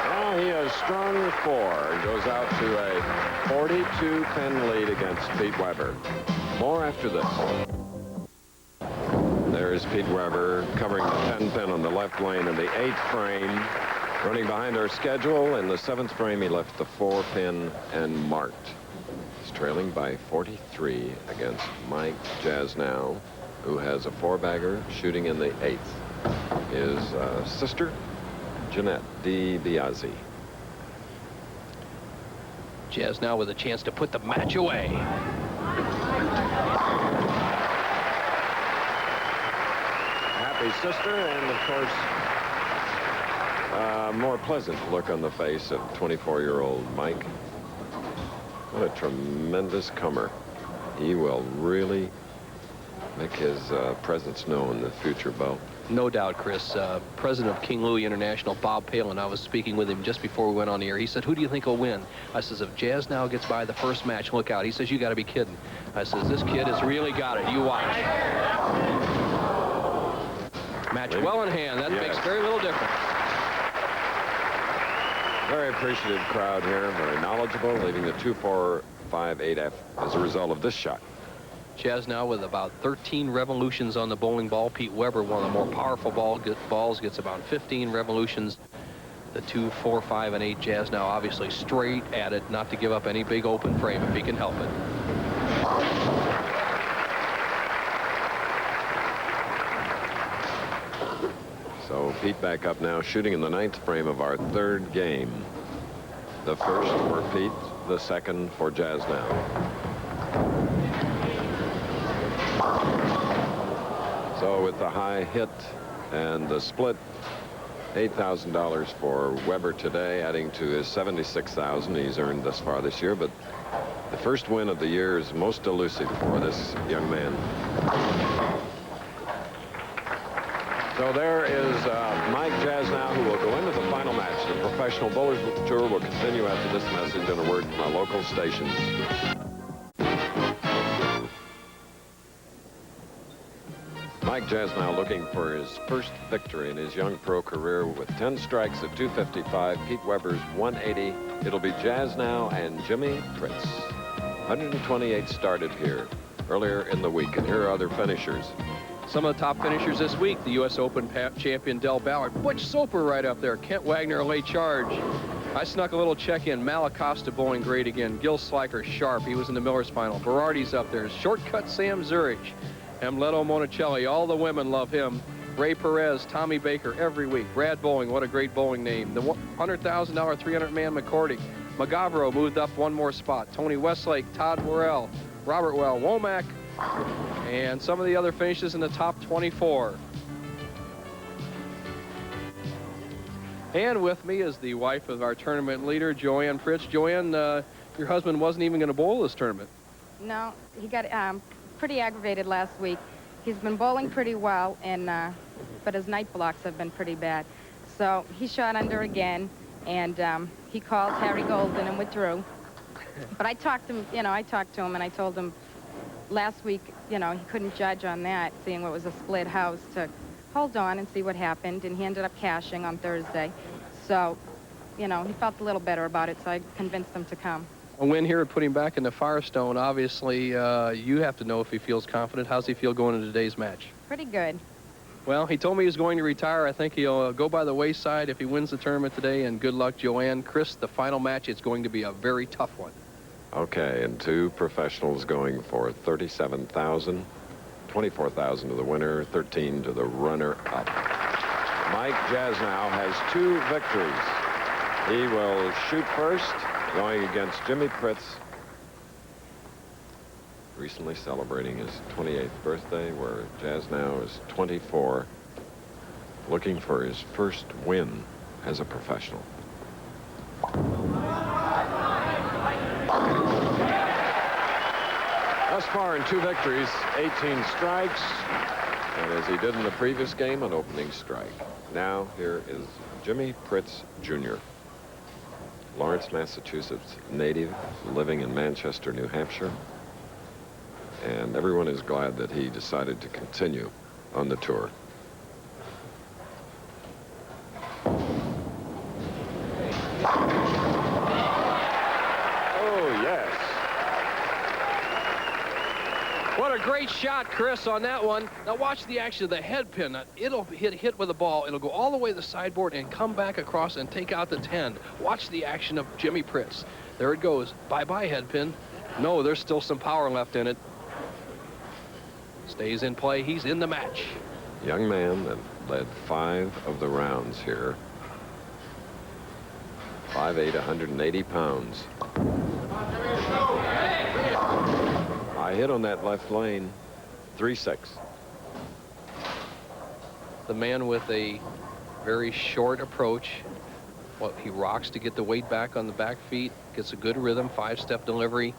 Now he has strung 4 and goes out to a 42-pin lead against Pete Weber. More after this. There's Pete Weber covering the 10-pin on the left lane in the 8th frame. Running behind our schedule. In the 7th frame, he left the 4-pin and marked. He's trailing by 43 against Mike Jasnau, who has a 4-bagger shooting in the 8th. His sister, Jeanette DiBiase. Jasnau with a chance to put the match away. Happy sister, and of course, more pleasant look on the face of 24-year-old Mike. What a tremendous comer. He will really make his presence known in the future, Bo. No doubt, Chris. President of King Louie International, Bob Palin, I was speaking with him just before we went on the air. He said, who do you think will win? I says, if Jasnau gets by the first match, look out. He says, you got to be kidding. I says, this kid has really got it. You watch. Match well in hand. That makes very little difference. Very appreciative crowd here. Very knowledgeable, leaving the 2-4-5-8F as a result of this shot. Jasnau with about 13 revolutions on the bowling ball. Pete Weber, one of the more powerful balls, gets about 15 revolutions. The 2, 4, 5, and 8 Jasnau obviously straight at it, not to give up any big open frame if he can help it. So Pete back up now, shooting in the 9th frame of our 3rd game. The first for Pete, the second for Jasnau. So with the high hit and the split, $8,000 for Weber today, adding to his $76,000 he's earned thus far this year. But the first win of the year is most elusive for this young man. So there is Mike Jasnau, who will go into the final match. The Professional Bowlers Tour will continue after this message and a word from our local stations. Mike Jasnau looking for his first victory in his young pro career with 10 strikes at 255. Pete Weber's 180. It'll be Jasnau and Jimmie Pritts. 128 started here earlier in the week, and here are other finishers. Some of the top finishers this week, the U.S. Open champion Del Ballard. Butch Soper right up there. Kent Wagner, a late charge. I snuck a little check in. Malacosta bowling great again. Gil Sliker, sharp. He was in the Miller's final. Berardi's up there. Shortcut Sam Zurich. Amleto Monicelli. All the women love him. Ray Perez, Tommy Baker every week. Brad Bowling, what a great bowling name. The $100,000 300-man McCordy. McGavro moved up one more spot. Tony Westlake, Todd Worrell, Robert Well, Womack, and some of the other finishes in the top 24. And with me is the wife of our tournament leader, Joanne Pritts. Joanne, your husband wasn't even going to bowl this tournament. No, he got pretty aggravated last week. He's been bowling pretty well, and but his night blocks have been pretty bad. So he shot under again, and he called Harry Golden and withdrew. But I talked to him, and I told him, last week, you know, he couldn't judge on that, seeing what was a split house, to hold on and see what happened, and he ended up cashing on Thursday. So, you know, he felt a little better about it, so I convinced him to come. A win here would put him back in the Firestone. Obviously, you have to know if he feels confident. How's he feel going into today's match? Pretty good. Well, he told me he was going to retire. I think he'll go by the wayside if he wins the tournament today, and good luck, Joanne. Chris, the final match, it's going to be a very tough one. Okay, and two professionals going for $37,000, $24,000 to the winner, $13,000 to the runner-up. Mike Jasnau has 2 victories. He will shoot first, going against Jimmie Pritts, recently celebrating his 28th birthday, where Jasnau is 24, looking for his first win as a professional. Thus far in 2 victories, 18 strikes, and as he did in the previous game, an opening strike. Now here is Jimmie Pritts Jr., Lawrence, Massachusetts native, living in Manchester, New Hampshire. And everyone is glad that he decided to continue on the tour. Oh, yes. What a great shot, Chris, on that one. Now watch the action of the head pin. It'll hit with the ball. It'll go all the way to the sideboard and come back across and take out the 10. Watch the action of Jimmie Pritts. There it goes. Bye-bye, head pin. No, there's still some power left in it. Stays in play. He's in the match. Young man that led 5 of the rounds here. 5'8", 180 pounds. I hit on that left lane, 3-6. The man with a very short approach. Well, he rocks to get the weight back on the back feet, gets a good rhythm, 5-step delivery,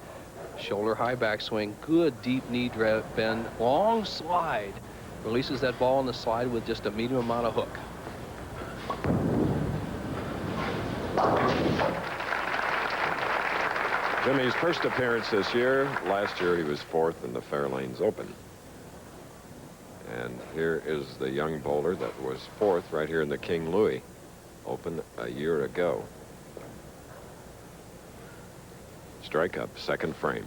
shoulder high backswing, good deep knee bend, long slide, releases that ball on the slide with just a medium amount of hook. Jimmie's first appearance this year. Last year he was 4th in the Fairlanes Open. And here is the young bowler that was 4th right here in the King Louie Open a year ago. Strike up, second frame.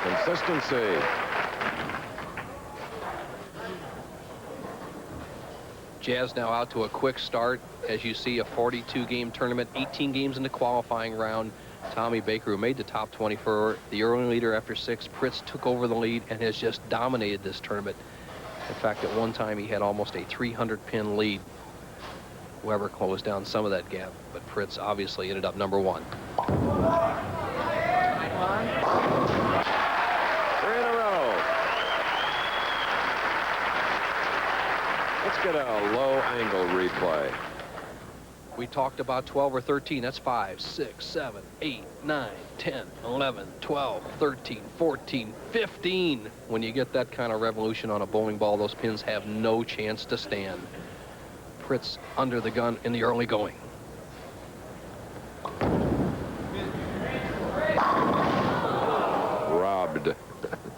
Consistency. Jasnau out to a quick start. As you see, a 42-game tournament, 18 games in the qualifying round. Tommy Baker, who made the top 20 for the early leader after 6. Pritts took over the lead and has just dominated this tournament. In fact, at one time, he had almost a 300-pin lead. Weber closed down some of that gap, but Pritts obviously ended up number 1. 3 in a row. Let's get a low-angle replay. We talked about 12 or 13. That's 5, 6, 7, 8, 9, 10, 11, 12, 13, 14, 15. When you get that kind of revolution on a bowling ball, those pins have no chance to stand. Pritts under the gun in the early going. Robbed.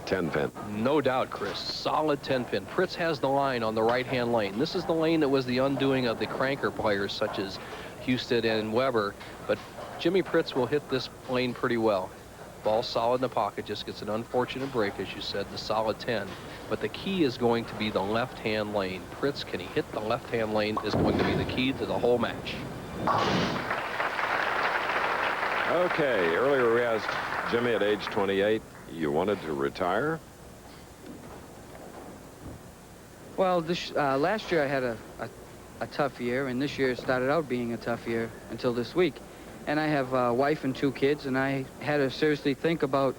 10-pin. No doubt, Chris. Solid 10-pin. Pritts has the line on the right-hand lane. This is the lane that was the undoing of the cranker players such as Husted and Weber. But Jimmie Pritts will hit this lane pretty well. Ball solid in the pocket. Just gets an unfortunate break, as you said, the solid 10. But the key is going to be the left-hand lane. Pritts, can he hit the left-hand lane, is going to be the key to the whole match. Okay, earlier we asked Jimmie at age 28, you wanted to retire? Well, last year I had a tough year, and this year started out being a tough year until this week. And I have a wife and 2 kids, and I had to seriously think about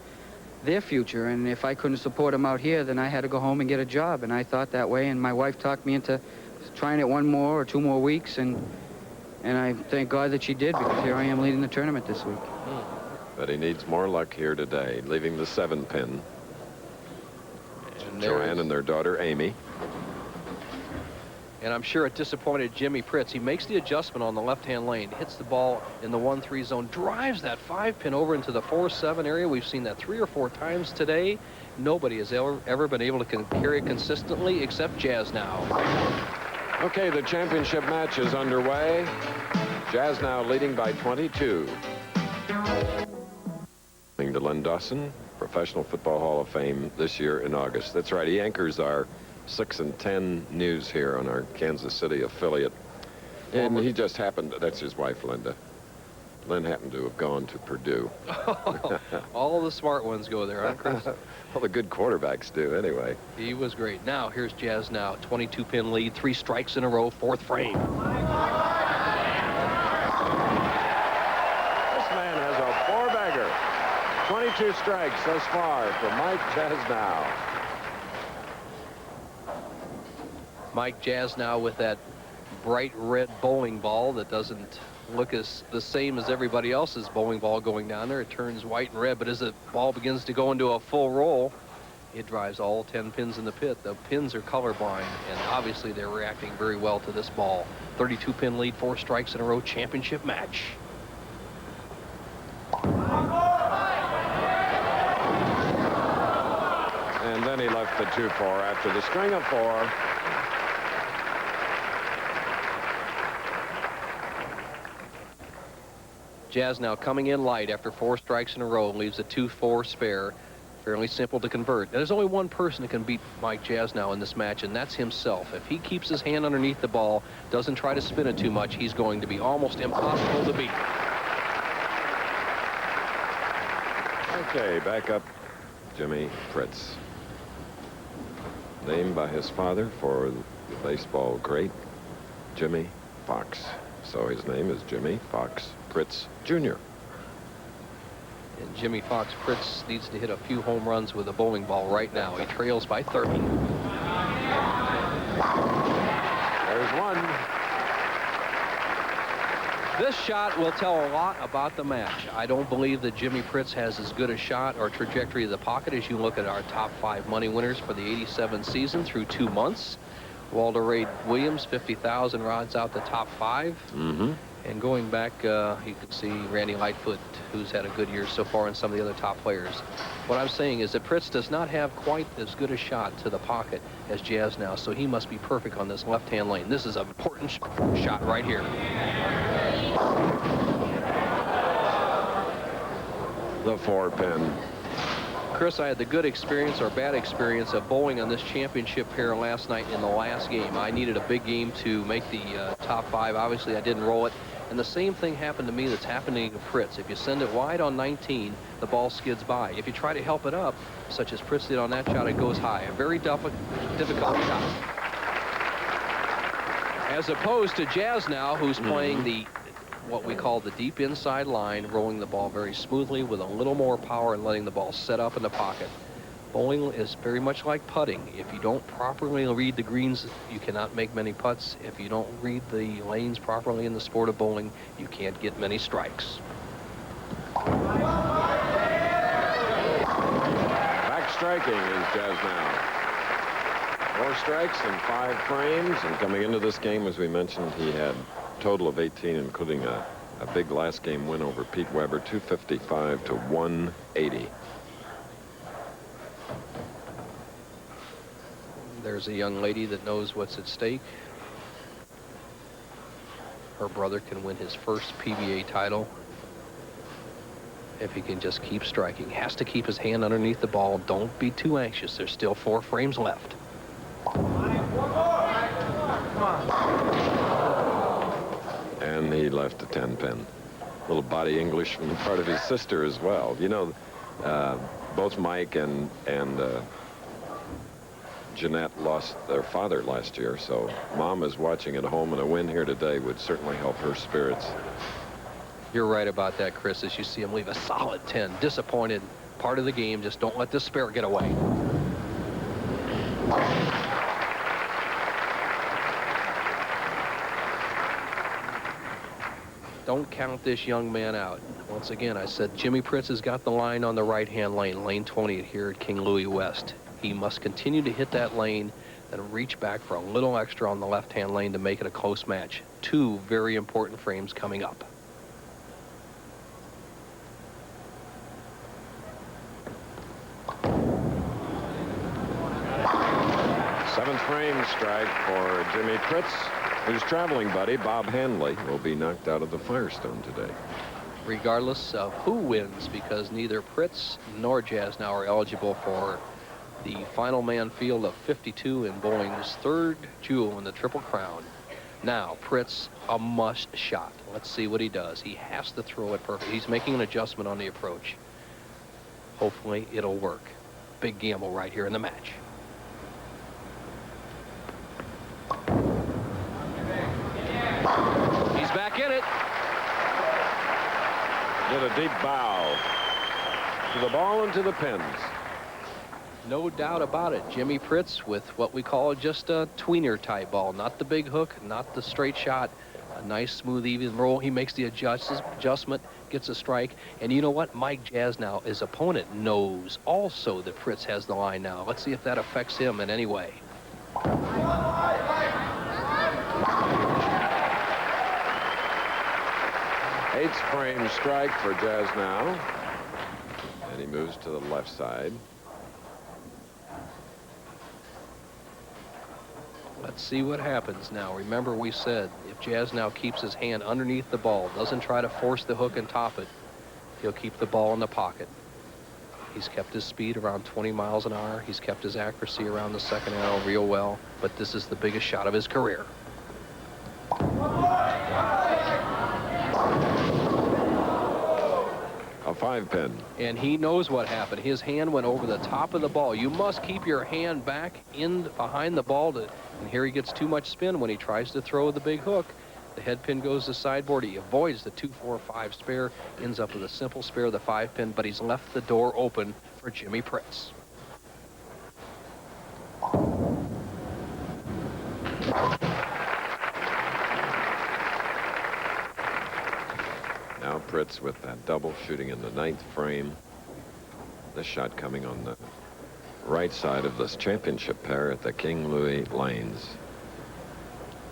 their future. And if I couldn't support them out here, then I had to go home and get a job. And I thought that way, and my wife talked me into trying it 1 more or 2 more weeks, and I thank God that she did, because here I am leading the tournament this week. But he needs more luck here today, leaving the 7-pin. Joanne and their daughter, Amy. And I'm sure it disappointed Jimmie Pritts. He makes the adjustment on the left-hand lane, hits the ball in the 1-3 zone, drives that 5-pin over into the 4-7 area. We've seen that 3 or 4 times today. Nobody has ever been able to carry it consistently except Jasnau. Okay, the championship match is underway. Jasnau leading by 22. To Len Dawson, Professional Football Hall of Fame this year in August. That's right, he anchors our 6 and 10 news here on our Kansas City affiliate. And he just happened, that's his wife, Linda. Len happened to have gone to Purdue. All the smart ones go there, huh, Chris? Well, the good quarterbacks do, anyway. He was great. Now, here's Jasnau, 22-pin lead, 3 strikes in a row, 4th frame. This man has a 4-bagger. 22 strikes thus far for Mike Jasnau. Mike Jasnau with that bright red bowling ball that doesn't look the same as everybody else's bowling ball going down there. It turns white and red, but as the ball begins to go into a full roll, it drives all 10 pins in the pit. The pins are colorblind, and obviously they're reacting very well to this ball. 32-pin lead, 4 strikes in a row, championship match. And then he left the 2-4 after the string of 4. Jasnau coming in light after 4 strikes in a row, leaves a 2-4 spare. Fairly simple to convert. There's only one person that can beat Mike Jasnau in this match, and that's himself. If he keeps his hand underneath the ball, doesn't try to spin it too much, he's going to be almost impossible to beat. Okay, back up Jimmie Pritts. Named by his father for the baseball great Jimmie Foxx. So his name is Jimmie Foxx Pritts Jr. And Jimmie Foxx Pritts needs to hit a few home runs with a bowling ball right now. He trails by 30. There's one. This shot will tell a lot about the match. I don't believe that Jimmie Pritts has as good a shot or trajectory of the pocket as you look at our top 5 money winners for the '87 season through 2 months. Walter Ray Williams, 50,000, rods out the top 5. And going back, you can see Randy Lightfoot, who's had a good year so far, and some of the other top players. What I'm saying is that Pritts does not have quite as good a shot to the pocket as Jasnau, so he must be perfect on this left-hand lane. This is an important shot right here. The 4-pin. Chris, I had the good experience or bad experience of bowling on this championship pair last night in the last game. I needed a big game to make the top 5. Obviously, I didn't roll it. And the same thing happened to me that's happening to Pritts. If you send it wide on 19, the ball skids by. If you try to help it up, such as Pritts did on that shot, it goes high. A very difficult shot. As opposed to Jasnau, who's playing the what we call the deep inside line, rolling the ball very smoothly with a little more power and letting the ball set up in the pocket. Bowling is very much like putting. If you don't properly read the greens, you cannot make many putts. If you don't read the lanes properly in the sport of bowling, you can't get many strikes. Back striking is Jasnau. 4 strikes and 5 frames. And coming into this game, as we mentioned, he had a total of 18, including a big last game win over Pete Weber, 255 to 180. There's a young lady that knows what's at stake. Her brother can win his first PBA title if he can just keep striking. Has to keep his hand underneath the ball. Don't be too anxious. There's still 4 frames left. And he left a 10-pin. Little body English from the part of his sister as well. You know, both Mike and Jeanette lost their father last year, so Mom is watching at home, and a win here today would certainly help her spirits. You're right about that, Chris, as you see him leave a solid 10. Disappointed. Part of the game. Just don't let this spare get away. Don't count this young man out. Once again, I said Jimmie Pritts has got the line on the right-hand lane, lane 20 here at King Louie West. He must continue to hit that lane. and reach back for a little extra on the left-hand lane to make it a close match. Two very important frames coming up. Seventh frame strike for Jimmie Pritts, whose traveling buddy, Bob Hanley, will be knocked out of the Firestone today. Regardless of who wins, because neither Pritts nor Jasnau are eligible for the final man field of 52 in bowling's third jewel in the Triple Crown. Now, Pritts, a must shot. Let's see what he does. He has to throw it perfect. He's making an adjustment on the approach. Hopefully, it'll work. Big gamble right here in the match. He's back in it. Did a deep bow to the ball and to the pins. No doubt about it. Jimmie Pritts with what we call just a tweener type ball. Not the big hook, not the straight shot. A nice, smooth, even roll. He makes the adjustment, gets a strike. And you know what? Mike Jasnau, his opponent, knows also that Pritts has the line now. Let's see if that affects him in any way. Eighth frame strike for Jasnau. And he moves to the left side. Let's see what happens now. Remember, we said if Jasnau keeps his hand underneath the ball, doesn't try to force the hook and top it, he'll keep the ball in the pocket. He's kept his speed around 20 miles an hour. He's kept his accuracy around the second arrow real well, but this is the biggest shot of his career. A 5-pin. And he knows what happened. His hand went over the top of the ball. You must keep your hand back in behind the ball. And here he gets too much spin when he tries to throw the big hook. The head pin goes to sideboard. He avoids the 2-4-5 spare, ends up with a simple spare, the 5-pin, but he's left the door open for Jimmie Pritts. Now Pritts with that double shooting in the 9th frame. This shot coming on the right side of this championship pair at the King Louie lanes.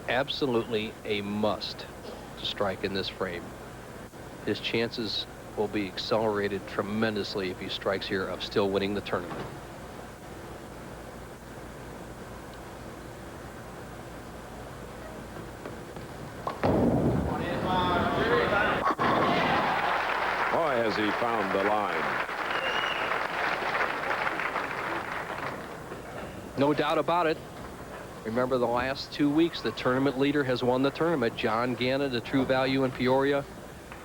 Absolutely a must to strike in this frame. His chances will be accelerated tremendously if he strikes here of still winning the tournament. Boy, has he found the line. No doubt about it. Remember, the last 2 weeks, the tournament leader has won the tournament. John Gannon, the True Value in Peoria.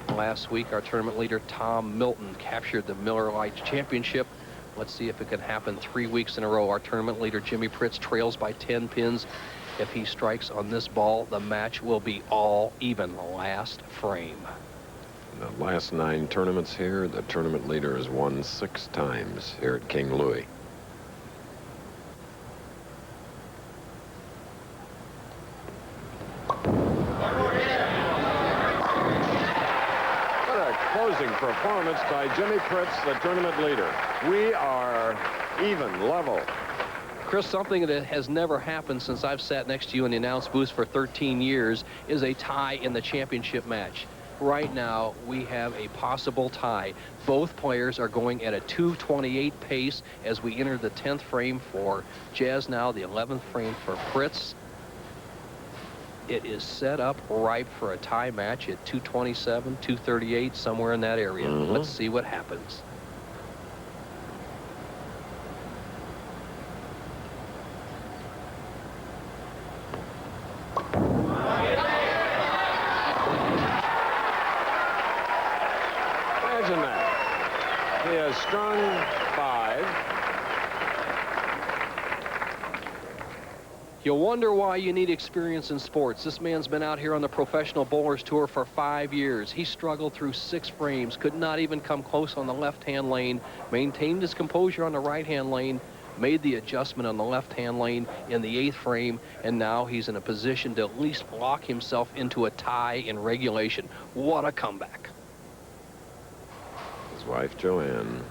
Last week, our tournament leader, Tom Milton, captured the Miller Lite Championship. Let's see if it can happen 3 weeks in a row. Our tournament leader, Jimmie Pritts, trails by 10 pins. If he strikes on this ball, the match will be all even. The last frame. In the last 9 tournaments here, the tournament leader has won 6 times here at King Louie. Closing performance by Jimmie Pritts, the tournament leader. We are even, level. Chris, something that has never happened since I've sat next to you in the announce booth for 13 years is a tie in the championship match. Right now, we have a possible tie. Both players are going at a 2:28 pace as we enter the 10th frame for Jasnau, the 11th frame for Pritts. It is set up ripe for a tie match at 2:27, 2:38, somewhere in that area. Let's see what happens. Imagine that. He has strung 5. You'll wonder why you need experience in sports. This man's been out here on the Professional Bowlers Tour for 5 years. He struggled through 6 frames, could not even come close on the left-hand lane, maintained his composure on the right-hand lane, made the adjustment on the left-hand lane in the 8th frame, and now he's in a position to at least lock himself into a tie in regulation. What a comeback. His wife, Joanne.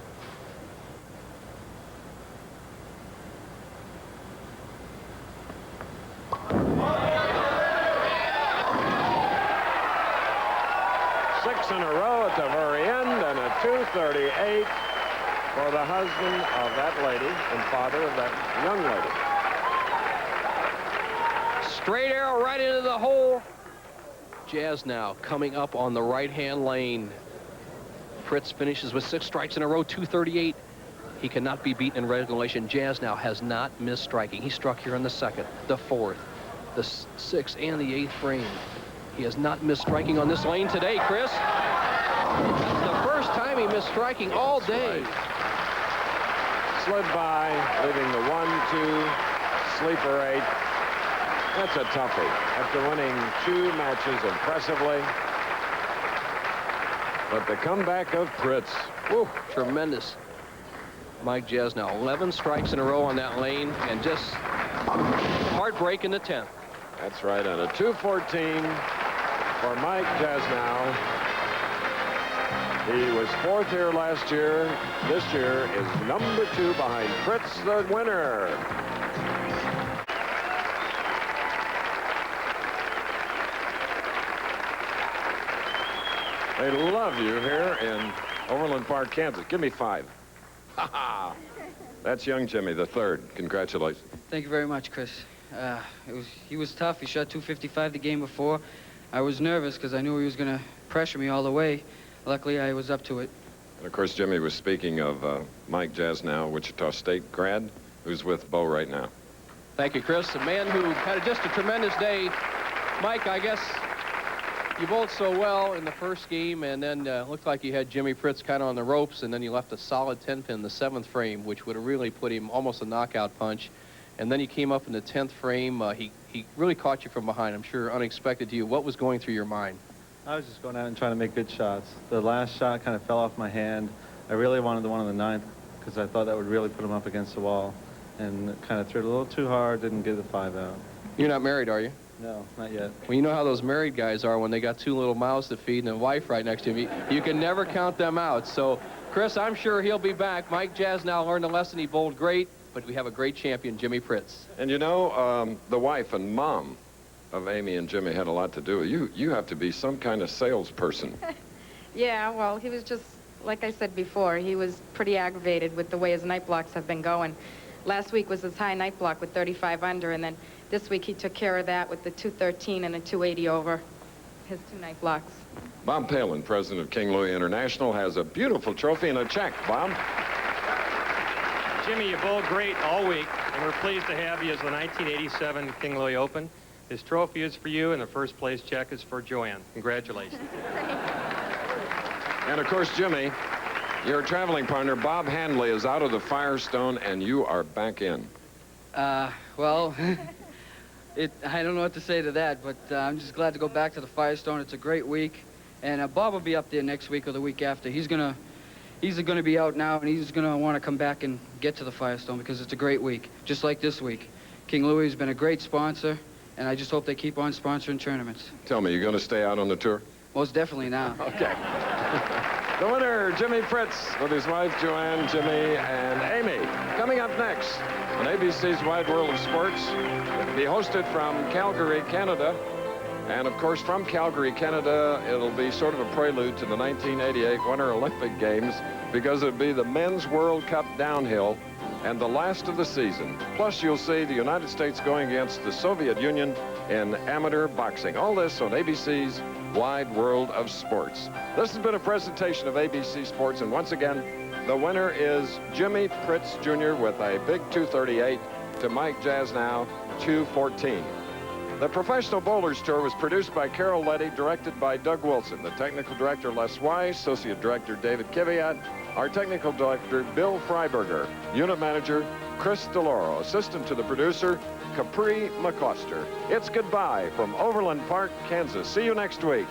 in a row at the very end, and a 238 for the husband of that lady and father of that young lady. Straight arrow right into the hole. Jasnau coming up on the right-hand lane. Pritts finishes with 6 strikes in a row, 238. He cannot be beaten in regulation. Jasnau has not missed striking. He struck here in the 2nd, the 4th, the 6th, and the 8th frame. He has not missed striking on this lane today, Chris. That's the first time he missed striking all day. Right. Slid by, leaving the 1-2 sleeper 8. That's a toughie. After winning 2 matches impressively. But the comeback of Pritts. Woo, tremendous. Mike Jasnau, 11 strikes in a row on that lane, and just heartbreak in the 10th. That's right, and a 214 for Mike Jasnau. He was 4th here last year. This year is number 2 behind Pritts, the winner. They love you here in Overland Park, Kansas. Give me 5. That's young Jimmie, the 3rd. Congratulations. Thank you very much, Chris. He was tough. He shot 255 the game before. I was nervous because I knew he was going to pressure me all the way. Luckily, I was up to it. And of course, Jimmie was speaking of Mike Jasnau, Wichita State grad, who's with Bo right now. Thank you, Chris. A man who had just a tremendous day. Mike, I guess you bowled so well in the first game, and then looked like you had Jimmie Pritts kind of on the ropes, and then you left a solid 10th in the 7th frame, which would have really put him almost a knockout punch. And then you came up in the 10th frame. He really caught you from behind, I'm sure unexpected to you. What was going through your mind? I was just going out and trying to make good shots. The last shot kind of fell off my hand. I really wanted the one on the 9th because I thought that would really put him up against the wall, and kind of threw it a little too hard, didn't get the 5 out. You're not married, are you? No, not yet. Well, you know how those married guys are when they got 2 little mouths to feed and a wife right next to him. You can never count them out. So, Chris, I'm sure he'll be back. Mike Jasnau learned a lesson. He bowled great, but we have a great champion, Jimmie Pritts. And you know, the wife and mom of Amy and Jimmie had a lot to do with you. You have to be some kind of salesperson. Yeah, well, he was just, like I said before, he was pretty aggravated with the way his night blocks have been going. Last week was his high night block with 35 under, and then this week he took care of that with the 213 and a 280 over his 2 night blocks. Bob Palin, president of King Louie International, has a beautiful trophy and a check. Bob? Jimmie, you bowled great all week, and we're pleased to have you as the 1987 King Louie Open. This trophy is for you, and the first place check is for Joanne. Congratulations. And of course, Jimmie, your traveling partner, Bob Handley, is out of the Firestone, and you are back in. Well, I don't know what to say to that, but I'm just glad to go back to the Firestone. It's a great week, and Bob will be up there next week or the week after. He's gonna be out now, and he's gonna want to come back and get to the Firestone because it's a great week, just like this week. King Louie has been a great sponsor, and I just hope they keep on sponsoring tournaments. Tell me, you going to stay out on the tour? Most definitely now. Okay. The winner, Jimmie Pritts, with his wife, Joanne, Jimmie, and Amy. Coming up next on ABC's Wide World of Sports, it'll be hosted from Calgary, Canada. And, of course, from Calgary, Canada, it'll be sort of a prelude to the 1988 Winter Olympic Games because it'll be the Men's World Cup downhill and the last of the season. Plus, you'll see the United States going against the Soviet Union in amateur boxing. All this on ABC's Wide World of Sports. This has been a presentation of ABC Sports, and once again, the winner is Jimmie Pritts Jr. with a big 238 to Mike Jasnau 214. The Professional Bowlers Tour was produced by Carol Letty, directed by Doug Wilson. The technical director, Les Weiss, associate director, David Kiviat, our technical director, Bill Freiberger, unit manager, Chris DeLauro, assistant to the producer, Capri McCluster. It's goodbye from Overland Park, Kansas. See you next week.